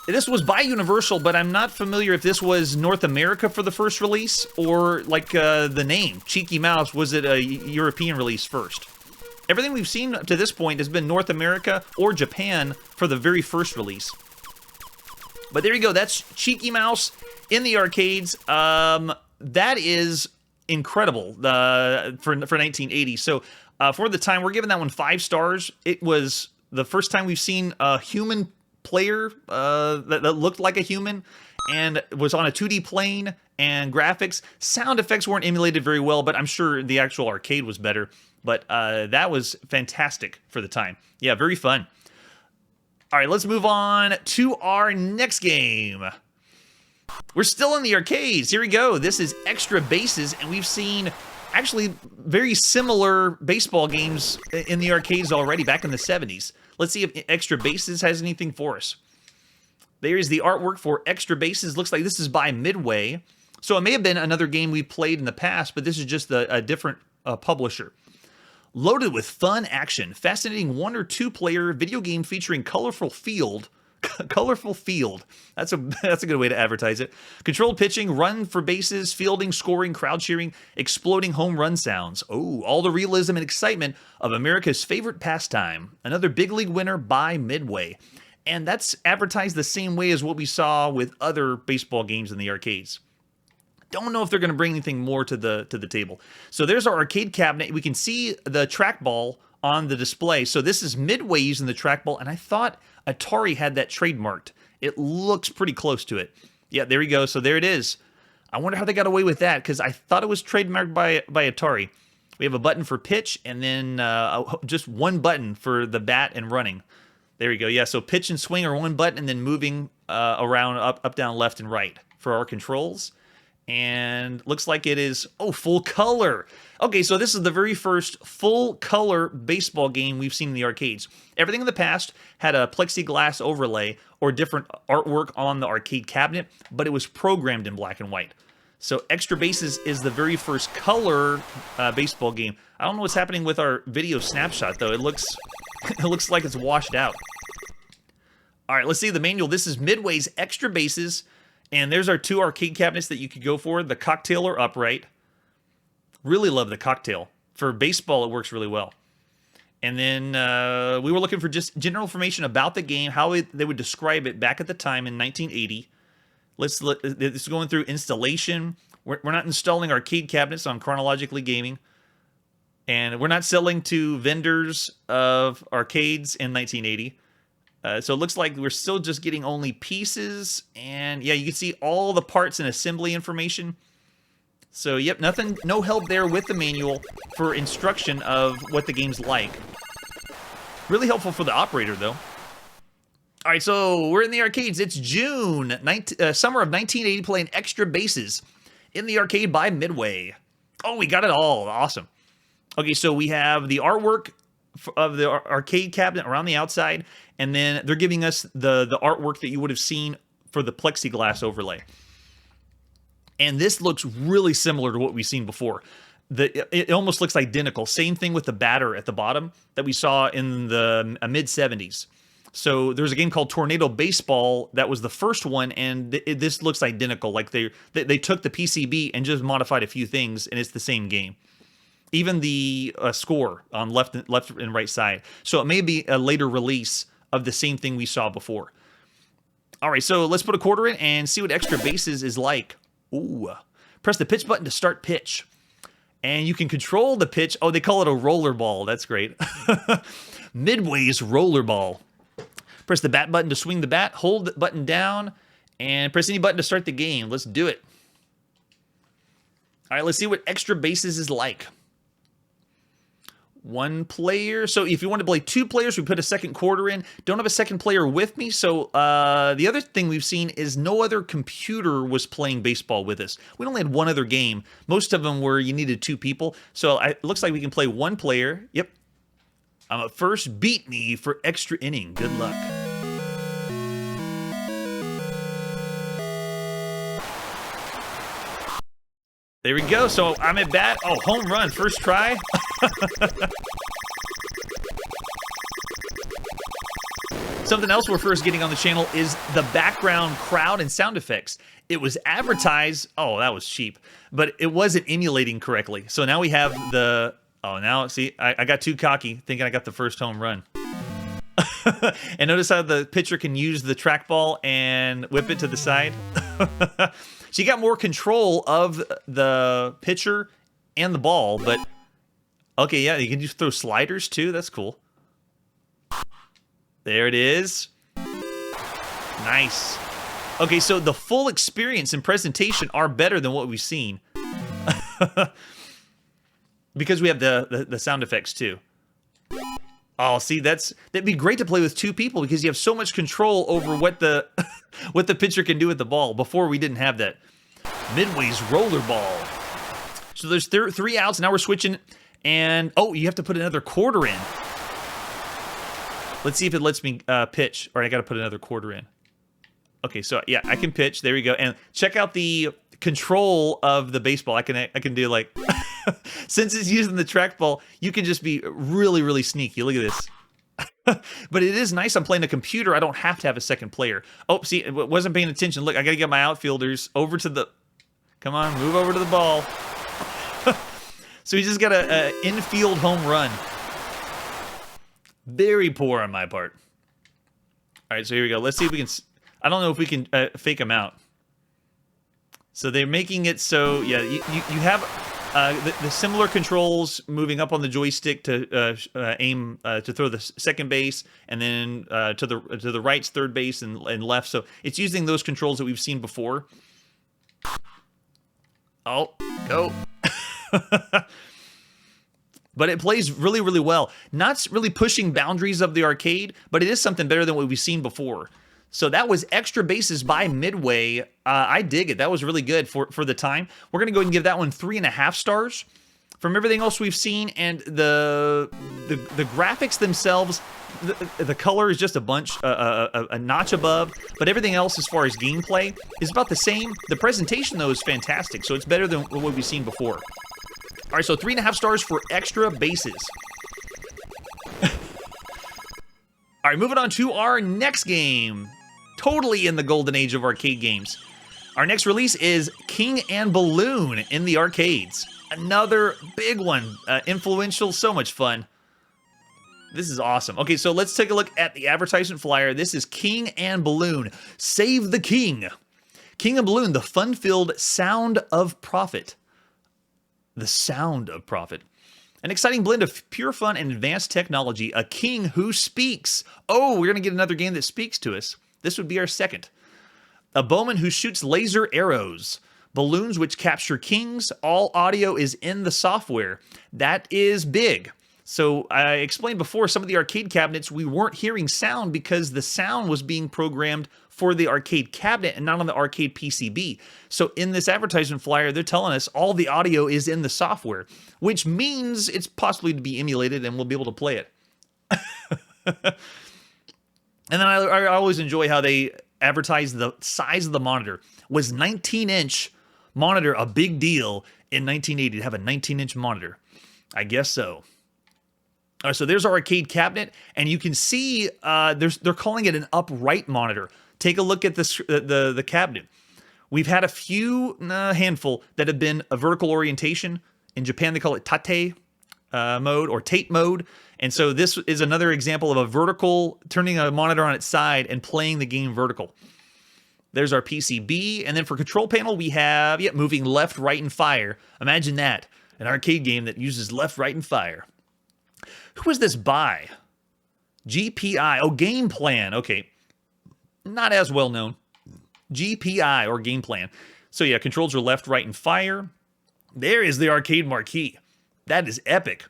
This was by Universal, but I'm not familiar if this was North America for the first release, or, like, the name, Cheeky Mouse, was it a European release first? Everything we've seen to this point has been North America or Japan for the very first release. But there you go, that's Cheeky Mouse in the arcades. That is incredible for 1980. So, for the time, we're giving that one 5 stars. It was the first time we've seen a human player that looked like a human and was on a 2D plane, and graphics. Sound effects weren't emulated very well, but I'm sure the actual arcade was better. But that was fantastic for the time. Yeah, very fun. All right, let's move on to our next game. We're still in the arcades. Here we go. This is Extra Bases, and we've seen actually very similar baseball games in the arcades already back in the 70s. Let's see if Extra Bases has anything for us. There's the artwork for Extra Bases. Looks like this is by Midway. So it may have been another game we played in the past, but this is just a different publisher. Loaded with fun action, fascinating 1 or 2 player video game featuring colorful field. Colorful field. That's a good way to advertise it. Controlled pitching, run for bases, fielding, scoring, crowd cheering, exploding home run sounds. Oh, all the realism and excitement of America's favorite pastime. Another big league winner by Midway. And that's advertised the same way as what we saw with other baseball games in the arcades. Don't know if they're going to bring anything more to the table. So there's our arcade cabinet. We can see the trackball on the display. So this is Midway using the trackball, and I thought Atari had that trademarked. It looks pretty close to it. Yeah, there we go. So there it is. I wonder how they got away with that, because I thought it was trademarked by Atari. We have a button for pitch, and then just one button for the bat and running. There we go. Yeah, so pitch and swing are one button, and then moving around up, down, left, and right for our controls. And looks like it is, full color. Okay, so this is the very first full color baseball game we've seen in the arcades. Everything in the past had a plexiglass overlay or different artwork on the arcade cabinet, but it was programmed in black and white. So Extra Bases is the very first color baseball game. I don't know what's happening with our video snapshot, though. It looks like it's washed out. All right, let's see the manual. This is Midway's Extra Bases. And there's our two arcade cabinets that you could go for. The cocktail or upright. Really love the cocktail. For baseball, it works really well. And then we were looking for just general information about the game, how they would describe it back at the time in 1980. This is going through installation. We're not installing arcade cabinets on Chronologically Gaming. And we're not selling to vendors of arcades in 1980. So it looks like we're still just getting only pieces, and yeah, you can see all the parts and assembly information. So yep, no help there with the manual for instruction of what the game's like. Really helpful for the operator, though. All right, so we're in the arcades. It's June, summer of 1980, playing Extra Bases in the arcade by Midway. Oh, we got it all. Awesome. Okay, so we have the artwork of the arcade cabinet around the outside, and then they're giving us the artwork that you would have seen for the plexiglass overlay. And this looks really similar to what we've seen before. It almost looks identical. Same thing with the batter at the bottom that we saw in the mid-70s. So there's a game called Tornado Baseball that was the first one, and this looks identical. Like they took the PCB and just modified a few things, and it's the same game. Even the score on left and right side. So it may be a later release of the same thing we saw before. All right, so let's put a quarter in and see what Extra Bases is like. Ooh. Press the pitch button to start pitch. And you can control the pitch. Oh, they call it a roller ball. That's great. Midway's roller ball. Press the bat button to swing the bat. Hold the button down. And press any button to start the game. Let's do it. All right, let's see what Extra Bases is like. One player. So if you want to play two players, we put a second quarter in. Don't have a second player with me. So the other thing we've seen is no other computer was playing baseball with us. We only had one other game. Most of them were you needed two people. So it looks like we can play one player. Yep. First, beat me for extra inning. Good luck. There we go. So I'm at bat. Oh, home run. First try. Something else we're first getting on the channel is the background crowd and sound effects. It was advertised. Oh, that was cheap. But it wasn't emulating correctly. So now we have the... Oh, now, see, I got too cocky thinking I got the first home run. And notice how the pitcher can use the trackball and whip it to the side. So you got more control of the pitcher and the ball, but... Okay, yeah, you can just throw sliders too. That's cool. There it is. Nice. Okay, so the full experience and presentation are better than what we've seen. Because we have the sound effects too. Oh, see, that'd be great to play with two people because you have so much control over what the what the pitcher can do with the ball. Before we didn't have that. Midway's roller ball. So there's three outs. Now we're switching, and oh, you have to put another quarter in. Let's see if it lets me pitch. Or I got to put another quarter in. Okay, so yeah, I can pitch. There we go. And check out the control of the baseball. I can do like. Since it's using the trackball, you can just be really, really sneaky. Look at this. But it is nice. I'm playing a computer. I don't have to have a second player. Oh, see, I wasn't paying attention. Look, I got to get my outfielders over to the... Come on, move over to the ball. So he just got an infield home run. Very poor on my part. All right, so here we go. Let's see if we can... I don't know if we can fake him out. So they're making it so, yeah, you have the similar controls moving up on the joystick to aim to throw the second base, and then to the right's third base and left. So it's using those controls that we've seen before. Oh, go. But it plays really, really well. Not really pushing boundaries of the arcade, but it is something better than what we've seen before. So that was Extra Bases by Midway. I dig it. That was really good for the time. We're going to go ahead and give that one 3.5 stars. From everything else we've seen, and the graphics themselves, the color is just a notch above, but everything else as far as gameplay is about the same. The presentation, though, is fantastic, so it's better than what we've seen before. All right, so 3.5 stars for Extra Bases. All right, moving on to our next game. Totally in the golden age of arcade games. Our next release is King and Balloon in the arcades. Another big one. Influential, so much fun. This is awesome. Okay, so let's take a look at the advertisement flyer. This is King and Balloon. Save the King. King and Balloon, the fun-filled sound of profit. The sound of profit. An exciting blend of pure fun and advanced technology. A king who speaks. Oh, we're going to get another game that speaks to us. This would be our second. A bowman who shoots laser arrows. Balloons which capture kings. All audio is in the software. That is big. So I explained before, some of the arcade cabinets, we weren't hearing sound because the sound was being programmed for the arcade cabinet and not on the arcade PCB. So in this advertisement flyer, they're telling us all the audio is in the software, which means it's possibly to be emulated and we'll be able to play it. And then I always enjoy how they advertise the size of the monitor. Was 19-inch monitor a big deal in 1980 to have a 19-inch monitor? I guess so. All right, so there's our arcade cabinet, and you can see they're calling it an upright monitor. Take a look at this, the cabinet. We've had a few, handful, that have been a vertical orientation. In Japan, they call it tate mode or tate mode. And so this is another example of a vertical, turning a monitor on its side and playing the game vertical. There's our PCB. And then for control panel, we have, moving left, right, and fire. Imagine that, an arcade game that uses left, right, and fire. Who is this by? GPI. Oh, Game Plan. Okay. Not as well known. GPI or Game Plan. So yeah, controls are left, right, and fire. There is the arcade marquee. That is epic.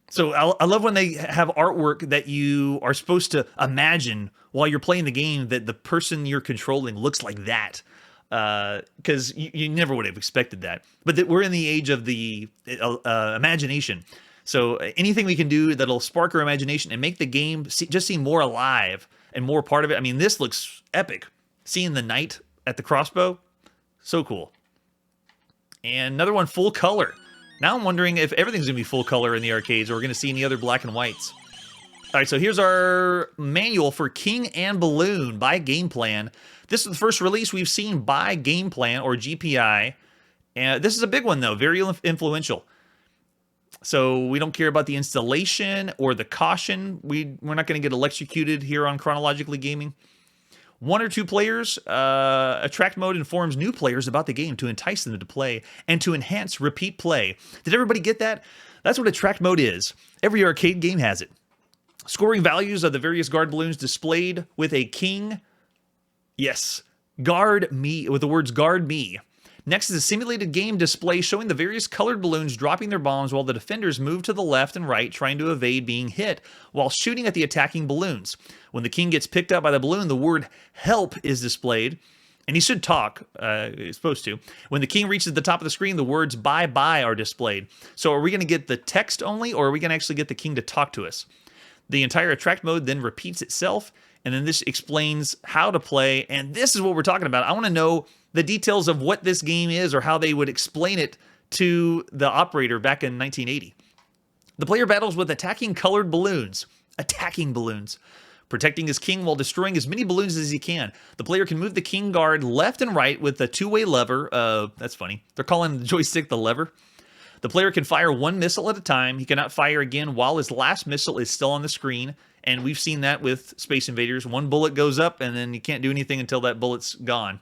So I love when they have artwork that you are supposed to imagine while you're playing the game that the person you're controlling looks like that. Because you never would have expected that. But that we're in the age of the imagination. So anything we can do that'll spark our imagination and make the game just seem more alive and more part of it. I mean, this looks epic. Seeing the knight at the crossbow, so cool. And another one, full color. Now I'm wondering if everything's going to be full color in the arcades or we're going to see any other black and whites. All right, so here's our manual for King and Balloon by Game Plan. This is the first release we've seen by Game Plan or GPI. And this is a big one, though, very influential. So we don't care about the installation or the caution. We're not going to get electrocuted here on Chronologically Gaming. 1 or 2 players. Attract mode informs new players about the game to entice them to play and to enhance repeat play. Did everybody get that? That's what attract mode is. Every arcade game has it. Scoring values of the various guard balloons displayed with a king. Yes, guard me, with the words guard me. Next is a simulated game display showing the various colored balloons dropping their bombs while the defenders move to the left and right trying to evade being hit while shooting at the attacking balloons. When the king gets picked up by the balloon, the word help is displayed. And he should talk, he's supposed to. When the king reaches the top of the screen, the words bye-bye are displayed. So are we going to get the text only, or are we going to actually get the king to talk to us? The entire attract mode then repeats itself, and then this explains how to play, and this is what we're talking about. I want to know the details of what this game is or how they would explain it to the operator back in 1980. The player battles with attacking colored balloons. Attacking balloons. Protecting his king while destroying as many balloons as he can. The player can move the king guard left and right with a two-way lever. That's funny. They're calling the joystick the lever. The player can fire 1 missile at a time. He cannot fire again while his last missile is still on the screen. And we've seen that with Space Invaders. 1 bullet goes up, and then you can't do anything until that bullet's gone.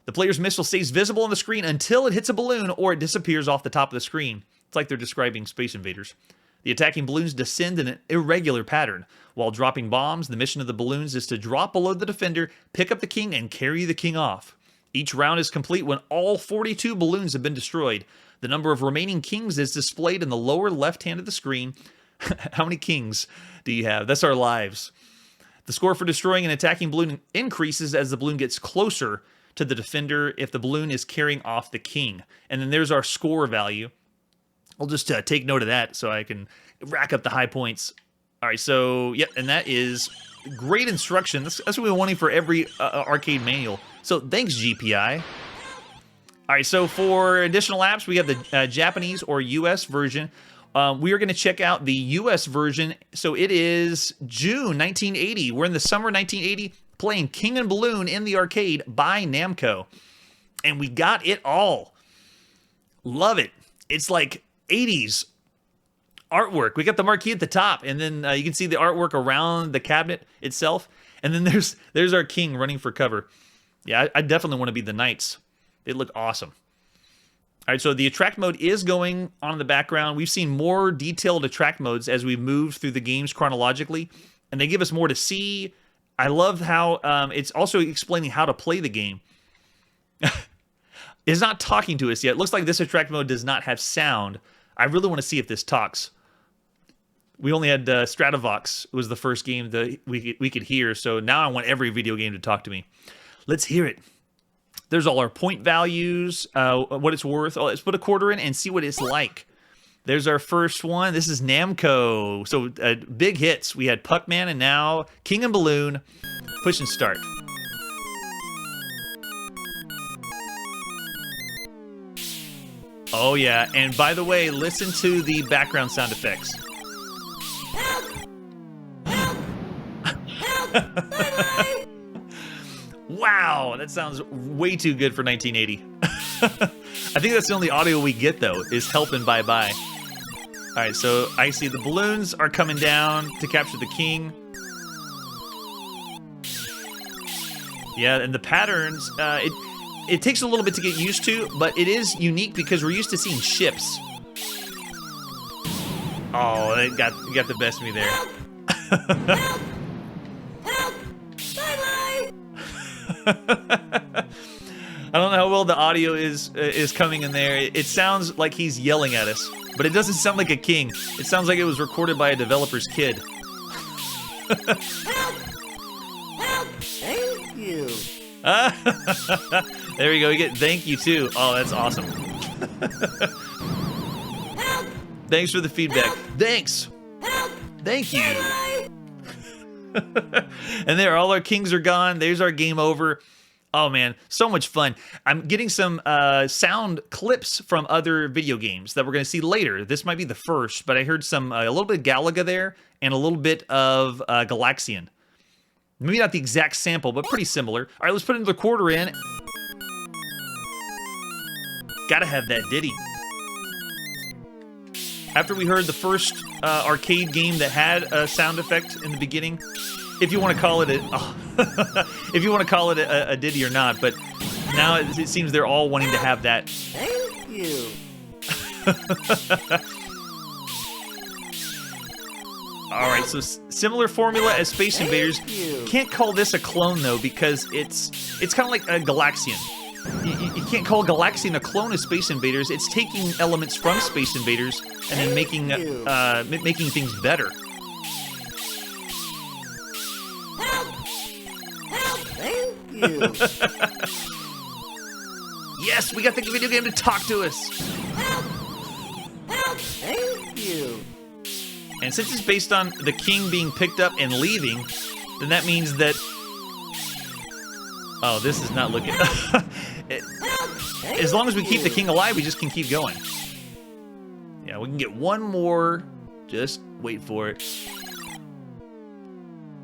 The player's missile stays visible on the screen until it hits a balloon or it disappears off the top of the screen. It's like they're describing Space Invaders. The attacking balloons descend in an irregular pattern. While dropping bombs, the mission of the balloons is to drop below the defender, pick up the king, and carry the king off. Each round is complete when all 42 balloons have been destroyed. The number of remaining kings is displayed in the lower left hand of the screen. How many kings do you have? That's our lives. The score for destroying an attacking balloon increases as the balloon gets closer to the defender if the balloon is carrying off the king. And then there's our score value. I'll just take note of that so I can rack up the high points. All right, so, yep, and that is great instruction. That's what we're wanting for every arcade manual. So thanks, GPI. All right, so for additional apps, we have the Japanese or US version. We are going to check out the US version. So it is June 1980. We're in the summer 1980 playing King and Balloon in the arcade by Namco. And we got it all. Love it. It's like 80s artwork. We got the marquee at the top, and then you can see the artwork around the cabinet itself. And then there's our king running for cover. Yeah, I definitely want to be the knights. They look awesome. All right, so the attract mode is going on in the background. We've seen more detailed attract modes as we move through the games chronologically, and they give us more to see. I love how it's also explaining how to play the game. It's not talking to us yet. It looks like this attract mode does not have sound. I really want to see if this talks. We only had Stratovox. It was the first game that we could hear, so now I want every video game to talk to me. Let's hear it. There's all our point values, what it's worth. Oh, let's put a quarter in and see what it's like. There's our first one. This is Namco. So big hits. We had Puckman and now King and Balloon. Push and start. Oh yeah, and by the way, listen to the background sound effects. Wow, that sounds way too good for 1980. I think that's the only audio we get, though, is help and bye-bye. All right, so I see the balloons are coming down to capture the king. Yeah, and the patterns, it takes a little bit to get used to, but it is unique because we're used to seeing ships. Oh, it got the best of me there. I don't know how well the audio is coming in there. It sounds like he's yelling at us, but it doesn't sound like a king. It sounds like it was recorded by a developer's kid. Help! Thank you. There we go. We get thank you too. Oh, that's awesome. Thanks for the feedback. Thanks. Thank you. And there, all our kings are gone. There's our game over. Oh man, so much fun. I'm getting some sound clips from other video games that we're going to see later. This might be the first, but I heard some a little bit of Galaga there and a little bit of Galaxian. Maybe not the exact sample, but pretty similar. All right, let's put another quarter in. Gotta have that ditty. After we heard the first arcade game that had a sound effect in the beginning, if you want to call it if you want to call it a ditty or not, but now it seems they're all wanting to have that. Thank you. All right, so similar formula as Space Invaders. Can't call this a clone though because it's kind of like a Galaxian. You can't call Galaxian a clone of Space Invaders. It's taking elements from Space Invaders and then making things better. Thank you. Yes, we got the video game to talk to us. Thank you. And since it's based on the king being picked up and leaving, then that means that... Oh, this is not looking... As long as we keep the king alive, we just can keep going. Yeah, we can get one more. Just wait for it.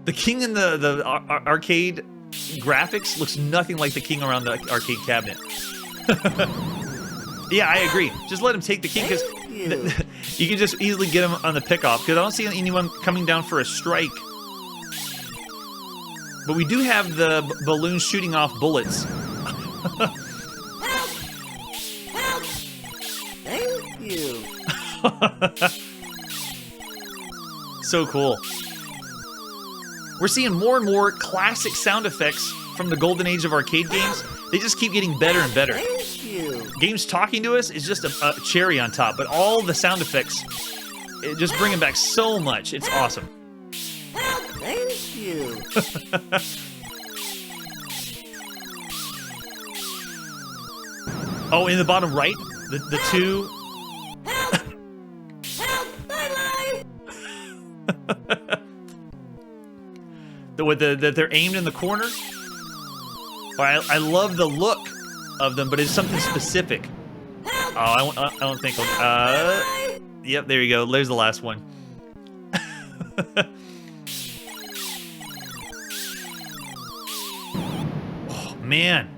The king in the arcade graphics looks nothing like the king around the arcade cabinet. Yeah, I agree. Just let him take the king because you can just easily get him on the pick-off because I don't see anyone coming down for a strike. But we do have the balloons shooting off bullets. Help! Thank you. So cool. We're seeing more and more classic sound effects from the golden age of arcade games. They just keep getting better and better. Thank you. Games talking to us is just a cherry on top, but all the sound effects, it just bring them back so much. It's awesome. Help! Thank you. Oh, in the bottom right, the two. Help! Bye-bye. That they're aimed in the corner. I love the look of them, but it's something specific. Oh, I don't think. Yep, there you go. There's the last one. Oh man.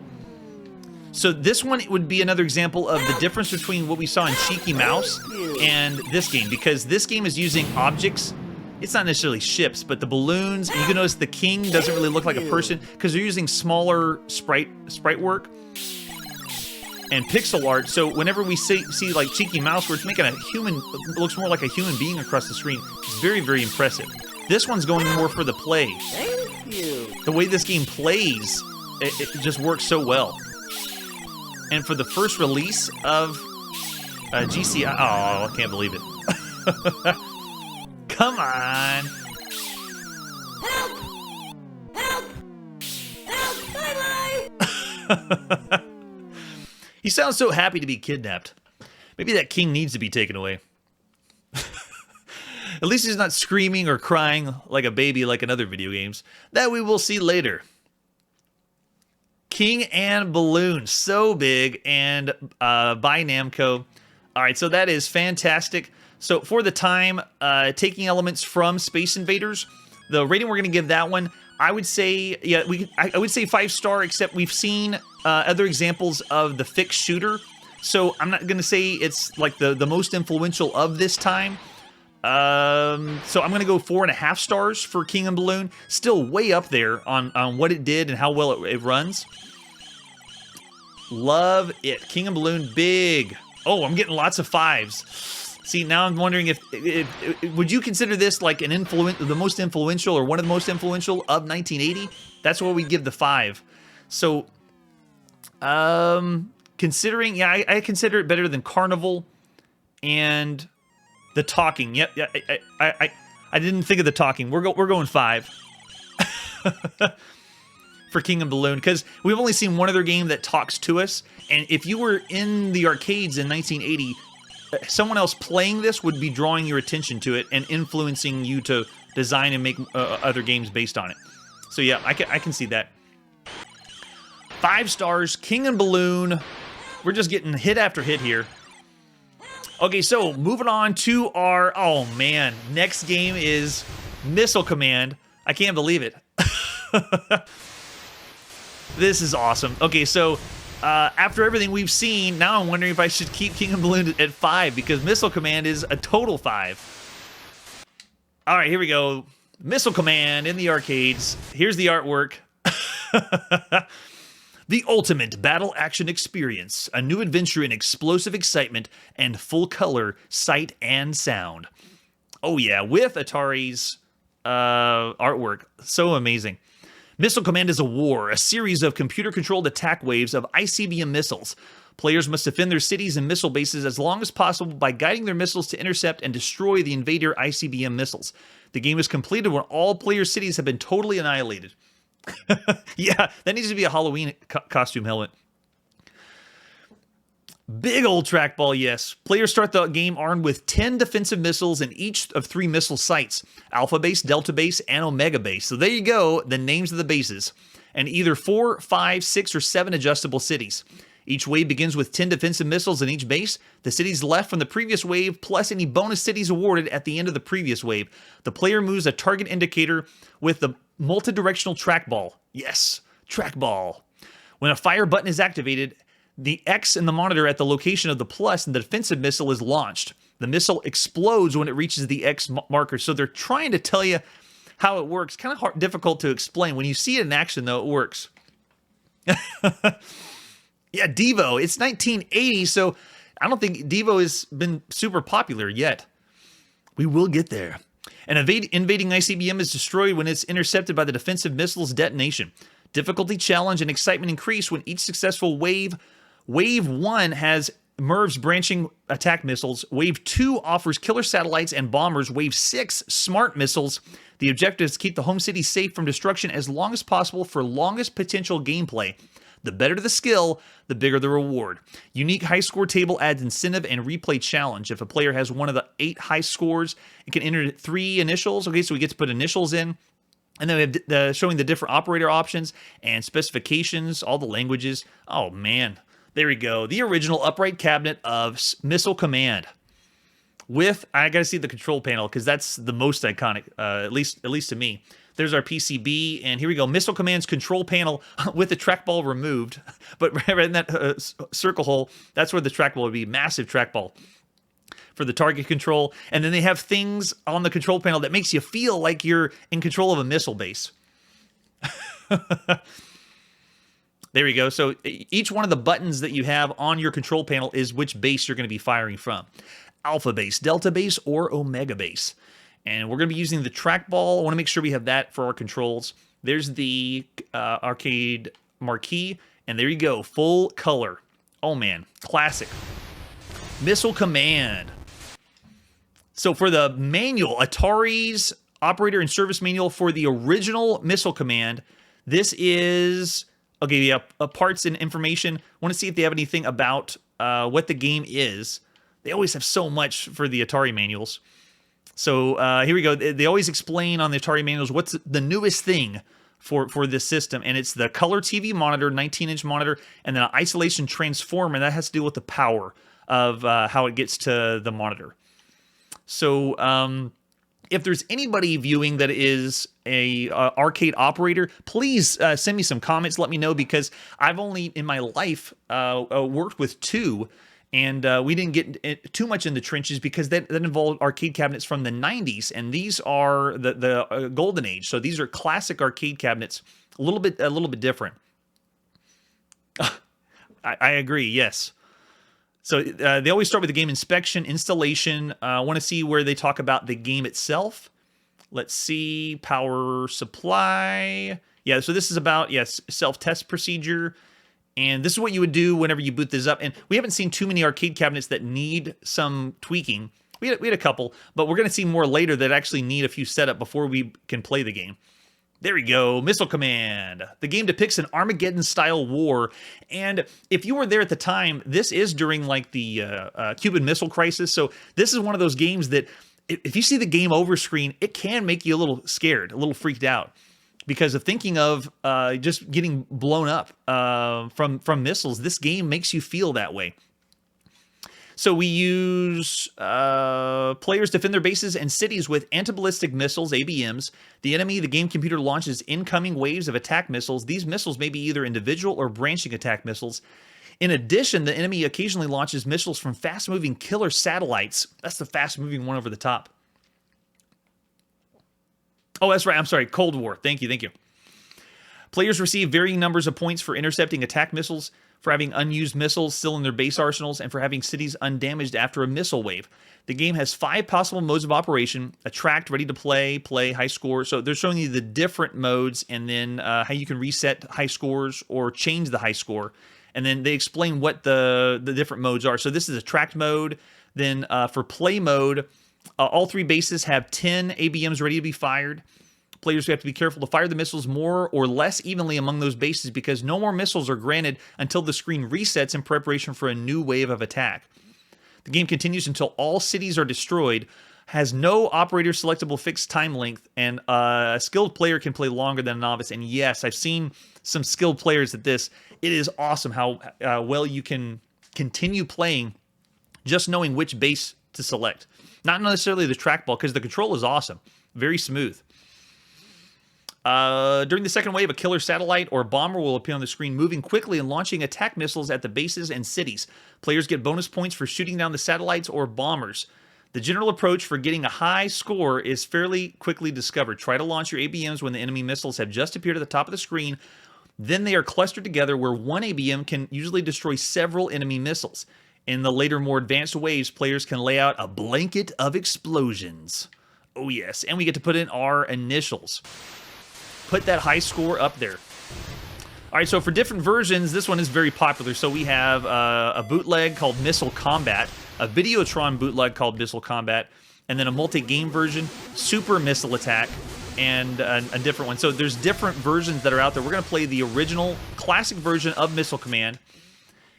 So this one would be another example of the difference between what we saw in Cheeky Mouse and this game, because this game is using objects. It's not necessarily ships, but the balloons. And you can notice the king doesn't really look like a person because they're using smaller sprite work and pixel art. So whenever we see like Cheeky Mouse, where it's making a human, it looks more like a human being across the screen. It's very, very impressive. This one's going more for the play. Thank you. The way this game plays, it just works so well. And for the first release of GCI, oh, I can't believe it. Come on. Help! Bye-bye. He sounds so happy to be kidnapped. Maybe that king needs to be taken away. At least he's not screaming or crying like a baby like in other video games. That we will see later. King and Balloon, so big, and by Namco. All right, so that is fantastic. So for the time, taking elements from Space Invaders, the rating we're going to give that one, I would say, yeah, I would say 5-star, except we've seen other examples of the fixed shooter. So I'm not going to say it's like the most influential of this time. So I'm going to go 4.5 stars for King and Balloon. Still way up there on what it did and how well it runs. Love it. King and Balloon, big. Oh, I'm getting lots of 5s. See, now I'm wondering if would you consider this like the most influential or one of the most influential of 1980? That's what we give the 5. So, considering, yeah, I consider it better than Carnival and The Talking. Yep, yeah, I didn't think of The Talking. We're going 5 for King and Balloon, because we've only seen one other game that talks to us, and if you were in the arcades in 1980, someone else playing this would be drawing your attention to it and influencing you to design and make other games based on it. So yeah, I can see that. 5 stars, King and Balloon. We're just getting hit after hit here. Okay, so moving on to our, oh man, next game is Missile Command. I can't believe it. This is awesome. Okay, so after everything we've seen, now I'm wondering if I should keep King and Balloon at 5, because Missile Command is a total 5. All right, here we go. Missile Command in the arcades. Here's the artwork. The ultimate battle action experience. A new adventure in explosive excitement and full color sight and sound. Oh yeah, with Atari's artwork. So amazing. Missile Command is a war, a series of computer-controlled attack waves of ICBM missiles. Players must defend their cities and missile bases as long as possible by guiding their missiles to intercept and destroy the invader ICBM missiles. The game is completed when all players' cities have been totally annihilated. Yeah, that needs to be a Halloween costume helmet. Big old trackball, yes. Players start the game armed with 10 defensive missiles in each of 3 missile sites. Alpha Base, Delta Base, and Omega Base. So there you go, the names of the bases. And either 4, 5, 6, or 7 adjustable cities. Each wave begins with 10 defensive missiles in each base. The cities left from the previous wave, plus any bonus cities awarded at the end of the previous wave. The player moves a target indicator with the multi-directional trackball. Yes, trackball. When a fire button is activated, the X in the monitor at the location of the plus and the defensive missile is launched. The missile explodes when it reaches the X marker. So they're trying to tell you how it works. Kind of difficult to explain. When you see it in action, though, it works. Yeah, Devo. It's 1980, so I don't think Devo has been super popular yet. We will get there. An invading ICBM is destroyed when it's intercepted by the defensive missile's detonation. Difficulty, challenge, and excitement increase when each successful wave. Wave 1 has MIRVs branching attack missiles. Wave 2 offers killer satellites and bombers. Wave 6, smart missiles. The objective is to keep the home city safe from destruction as long as possible for longest potential gameplay. The better the skill, the bigger the reward. Unique high score table adds incentive and replay challenge. If a player has one of the 8 high scores, it can enter 3 initials. Okay, so we get to put initials in. And then we have showing the different operator options and specifications, all the languages. Oh, man. There we go. The original upright cabinet of Missile Command. With, I got to see the control panel because that's the most iconic, at least to me. There's our PCB, and here we go. Missile Command's control panel with the trackball removed. But right in that circle hole, that's where the trackball would be. Massive trackball for the target control. And then they have things on the control panel that makes you feel like you're in control of a missile base. There we go. So each one of the buttons that you have on your control panel is which base you're going to be firing from. Alpha base, Delta base, or Omega base. And we're going to be using the trackball. I want to make sure we have that for our controls. There's the arcade marquee. And there you go. Full color. Oh, man. Classic. Missile Command. So for the manual, Atari's operator and service manual for the original Missile Command, this is... Okay, yeah, parts and information. Want to see if they have anything about what the game is. They always have so much for the Atari manuals. So here we go. They always explain on the Atari manuals what's the newest thing for this system. And it's the color TV monitor, 19-inch monitor, and then an isolation transformer. And that has to do with the power of how it gets to the monitor. So if there's anybody viewing that is a arcade operator, please send me some comments. Let me know, because I've only in my life worked with 2. And we didn't get too much in the trenches because that involved arcade cabinets from the 90s. And these are the golden age. So these are classic arcade cabinets, a little bit different. I agree, yes. So they always start with the game inspection, installation. I want to see where they talk about the game itself. Let's see, power supply. Yeah, so this is about, yes, self-test procedure. And this is what you would do whenever you boot this up. And we haven't seen too many arcade cabinets that need some tweaking. We had a couple, but we're going to see more later that actually need a few setup before we can play the game. There we go, Missile Command. The game depicts an Armageddon-style war. And if you were there at the time, this is during like the Cuban Missile Crisis. So this is one of those games that if you see the game over screen, it can make you a little scared, a little freaked out, because of thinking of just getting blown up from missiles. This game makes you feel that way. So we use players defend their bases and cities with anti-ballistic missiles, ABMs. The enemy, the game computer, launches incoming waves of attack missiles. These missiles may be either individual or branching attack missiles. In addition, the enemy occasionally launches missiles from fast-moving killer satellites. That's the fast-moving one over the top. Oh, that's right. I'm sorry. Cold War. Thank you. Players receive varying numbers of points for intercepting attack missiles, for having unused missiles still in their base arsenals, and for having cities undamaged after a missile wave. The game has 5 possible modes of operation: attract, ready to play, high score. So they're showing you the different modes, and then how you can reset high scores or change the high score. And then they explain what the different modes are. So this is attract mode. Then for play mode, all 3 bases have 10 ABMs ready to be fired. Players have to be careful to fire the missiles more or less evenly among those bases, because no more missiles are granted until the screen resets in preparation for a new wave of attack. The game continues until all cities are destroyed, has no operator selectable fixed time length, and a skilled player can play longer than a novice. And yes, I've seen some skilled players at this. It is awesome how well you can continue playing just knowing which base to select. Not necessarily the trackball, because the control is awesome. Very smooth. During the second wave, a killer satellite or bomber will appear on the screen, moving quickly and launching attack missiles at the bases and cities. Players get bonus points for shooting down the satellites or bombers. The general approach for getting a high score is fairly quickly discovered. Try to launch your ABMs when the enemy missiles have just appeared at the top of the screen. Then they are clustered together where one ABM can usually destroy several enemy missiles. In the later, more advanced waves, players can lay out a blanket of explosions. Oh yes, and we get to put in our initials. Put that high score up there. All right, so for different versions, this one is very popular. So we have a bootleg called Missile Combat, a Videotron bootleg called Missile Combat, and then a multi-game version, Super Missile Attack, and a different one. So there's different versions that are out there. We're going to play the original classic version of Missile Command.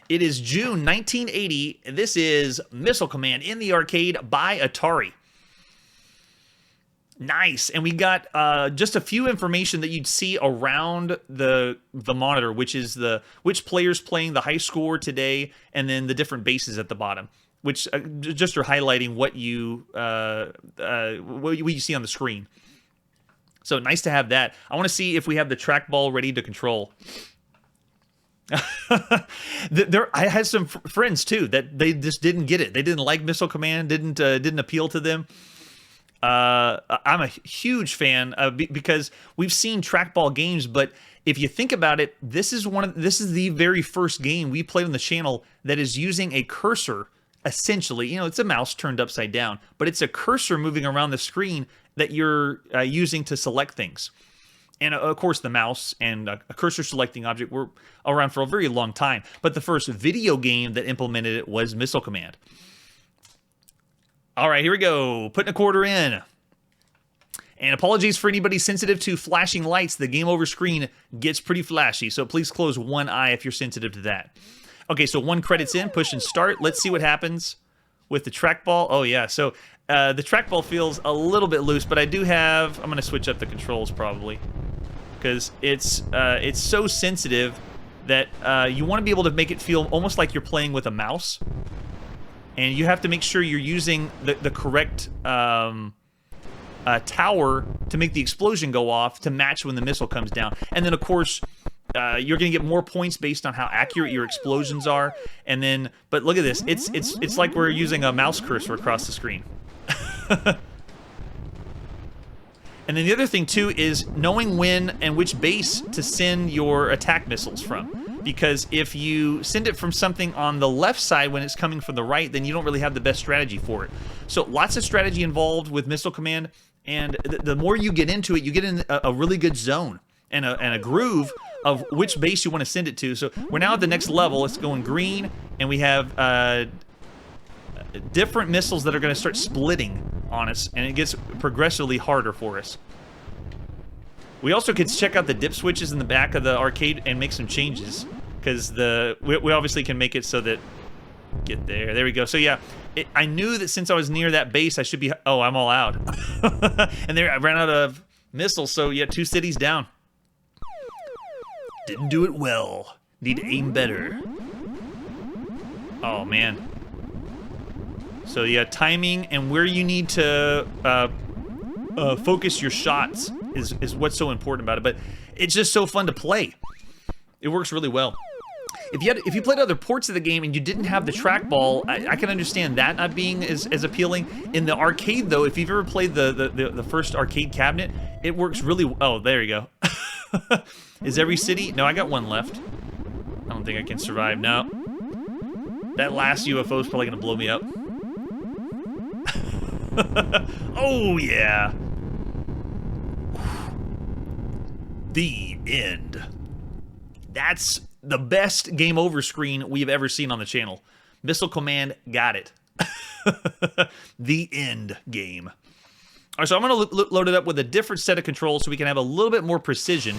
It is June 1980. This is Missile Command in the arcade by Atari. Nice, and we got just a few information that you'd see around the monitor, which is which players playing, the high score today, and then the different bases at the bottom, which just are highlighting what you see on the screen. So nice to have that. I want to see if we have the trackball ready to control. I had some friends too that they just didn't get it. They didn't like Missile Command. Didn't appeal to them. I'm a huge fan because we've seen trackball games, but if you think about it, this is the very first game we played on the channel that is using a cursor. Essentially, it's a mouse turned upside down, but it's a cursor moving around the screen that you're using to select things. And of course, the mouse and a cursor selecting object were around for a very long time. But the first video game that implemented it was Missile Command. All right, here we go. Putting a quarter in. And apologies for anybody sensitive to flashing lights. The game over screen gets pretty flashy, so please close one eye if you're sensitive to that. Okay, so 1 credit's in, push and start. Let's see what happens with the trackball. Oh, yeah, so the trackball feels a little bit loose, but I do have... I'm going to switch up the controls probably because it's so sensitive that you want to be able to make it feel almost like you're playing with a mouse. And you have to make sure you're using the correct tower to make the explosion go off to match when the missile comes down. And then, of course, you're going to get more points based on how accurate your explosions are. And then, but look at this. It's like we're using a mouse cursor across the screen. And then the other thing, too, is knowing when and which base to send your attack missiles from. Because if you send it from something on the left side when it's coming from the right, then you don't really have the best strategy for it. So lots of strategy involved with Missile Command, and the more you get into it, you get in a really good zone and a groove of which base you want to send it to. So we're now at the next level. It's going green, and we have different missiles that are going to start splitting on us, and it gets progressively harder for us. We also could check out the dip switches in the back of the arcade and make some changes, because we obviously can make it so that... Get there. There we go. So yeah, I knew that since I was near that base, I should be... Oh, I'm all out. And there, I ran out of missiles, so yeah, 2 cities down. Didn't do it well. Need to aim better. Oh, man. So yeah, timing and where you need to focus your shots is what's so important about it. But it's just so fun to play. It works really well. If you played other ports of the game and you didn't have the trackball, I can understand that not being as appealing. In the arcade, though, if you've ever played the first arcade cabinet, it works really... Oh, there you go. Is every city... No, I got 1 left. I don't think I can survive. No. That last UFO is probably going to blow me up. Oh, yeah. The end. That's the best game over screen we've ever seen on the channel. Missile Command got it. The end game. All right, so I'm going to load it up with a different set of controls so we can have a little bit more precision.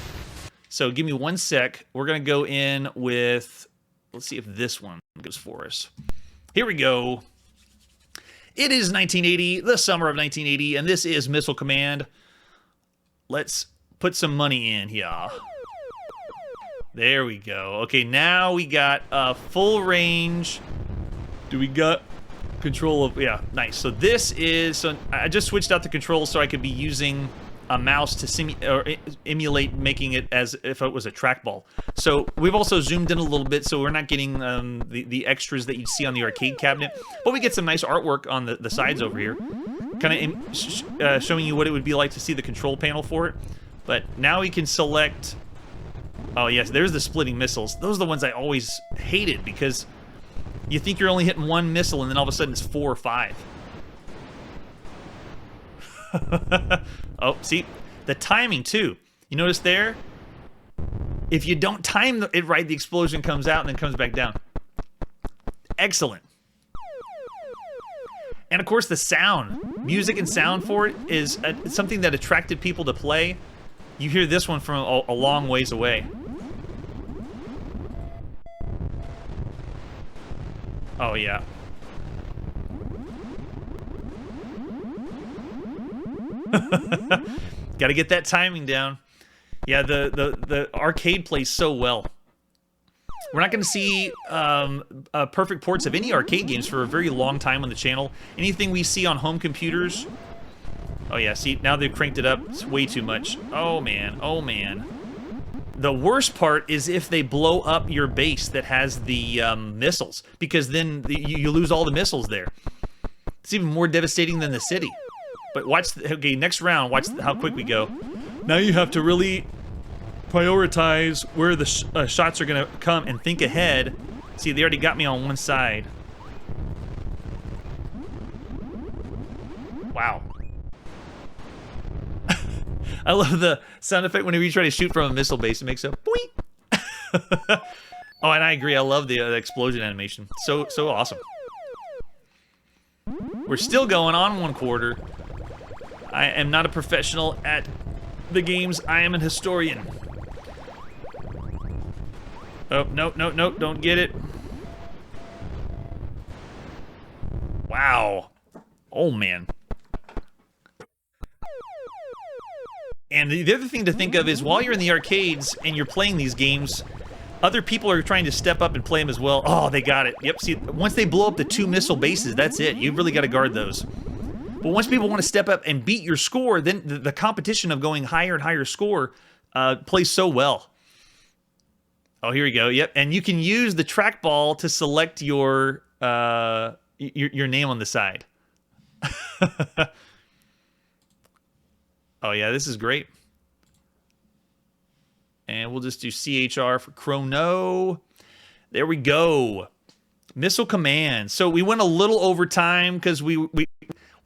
So give me 1 sec. We're going to go in with... Let's see if this one goes for us. Here we go. It is 1980, the summer of 1980, and this is Missile Command. Let's put some money in here. There we go. Okay, now we got full range. Do we got control of... Yeah, nice. So this is... So I just switched out the controls so I could be using a mouse to emulate making it as if it was a trackball. So we've also zoomed in a little bit, so we're not getting the extras that you'd see on the arcade cabinet. But we get some nice artwork on the sides over here. Kind of showing you what it would be like to see the control panel for it. But now we can select Oh, yes, there's the splitting missiles. Those are the ones I always hated because you think you're only hitting one missile and then all of a sudden it's 4 or 5. Oh, see? The timing, too. You notice there? If you don't time it right, the explosion comes out and then comes back down. Excellent. And, of course, the sound. Music and sound for it is something that attracted people to play. You hear this one from a long ways away. Oh, yeah. Gotta get that timing down. Yeah, the arcade plays so well. We're not going to see perfect ports of any arcade games for a very long time on the channel. Anything we see on home computers... Oh, yeah, see, now they've cranked it up. It's way too much. Oh, man. Oh, man. The worst part is if they blow up your base that has the missiles, because then you lose all the missiles there. It's even more devastating than the city. But watch... Okay, next round, watch how quick we go. Now you have to really prioritize where the shots are going to come and think ahead. See, they already got me on one side. Wow. I love the sound effect whenever you try to shoot from a missile base. It makes a boing. Oh, and I agree. I love the explosion animation. So awesome. We're still going on 1/4. I am not a professional at the games. I am an historian. Oh, no, no, no, don't get it. Wow. Oh, man. And the other thing to think of is while you're in the arcades and you're playing these games, other people are trying to step up and play them as well. Oh, they got it. Yep, see, once they blow up the 2 missile bases, that's it. You've really got to guard those. But once people want to step up and beat your score, then the competition of going higher and higher score plays so well. Oh, here we go. Yep, and you can use the trackball to select your name on the side. Oh, yeah, this is great. And we'll just do CHR for Chrono. There we go. Missile Command. So we went a little over time because we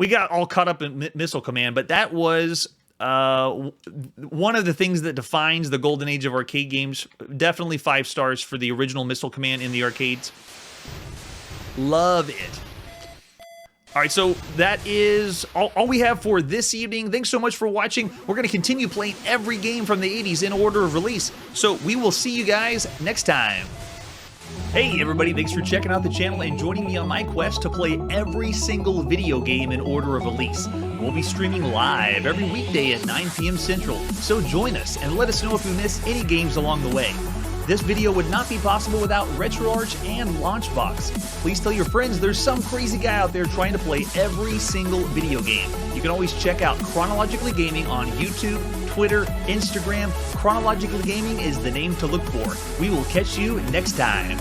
got all caught up in Missile Command, but that was one of the things that defines the golden age of arcade games. Definitely 5 stars for the original Missile Command in the arcades. Love it. All right, so that is all we have for this evening. Thanks so much for watching. We're going to continue playing every game from the 80s in order of release. So we will see you guys next time. Hey everybody, thanks for checking out the channel and joining me on my quest to play every single video game in order of release. We'll be streaming live every weekday at 9 p.m. Central, so join us and let us know if we miss any games along the way. This video would not be possible without RetroArch and Launchbox. Please tell your friends there's some crazy guy out there trying to play every single video game. You can always check out Chronologically Gaming on YouTube, Twitter, Instagram. Chronologically Gaming is the name to look for. We will catch you next time.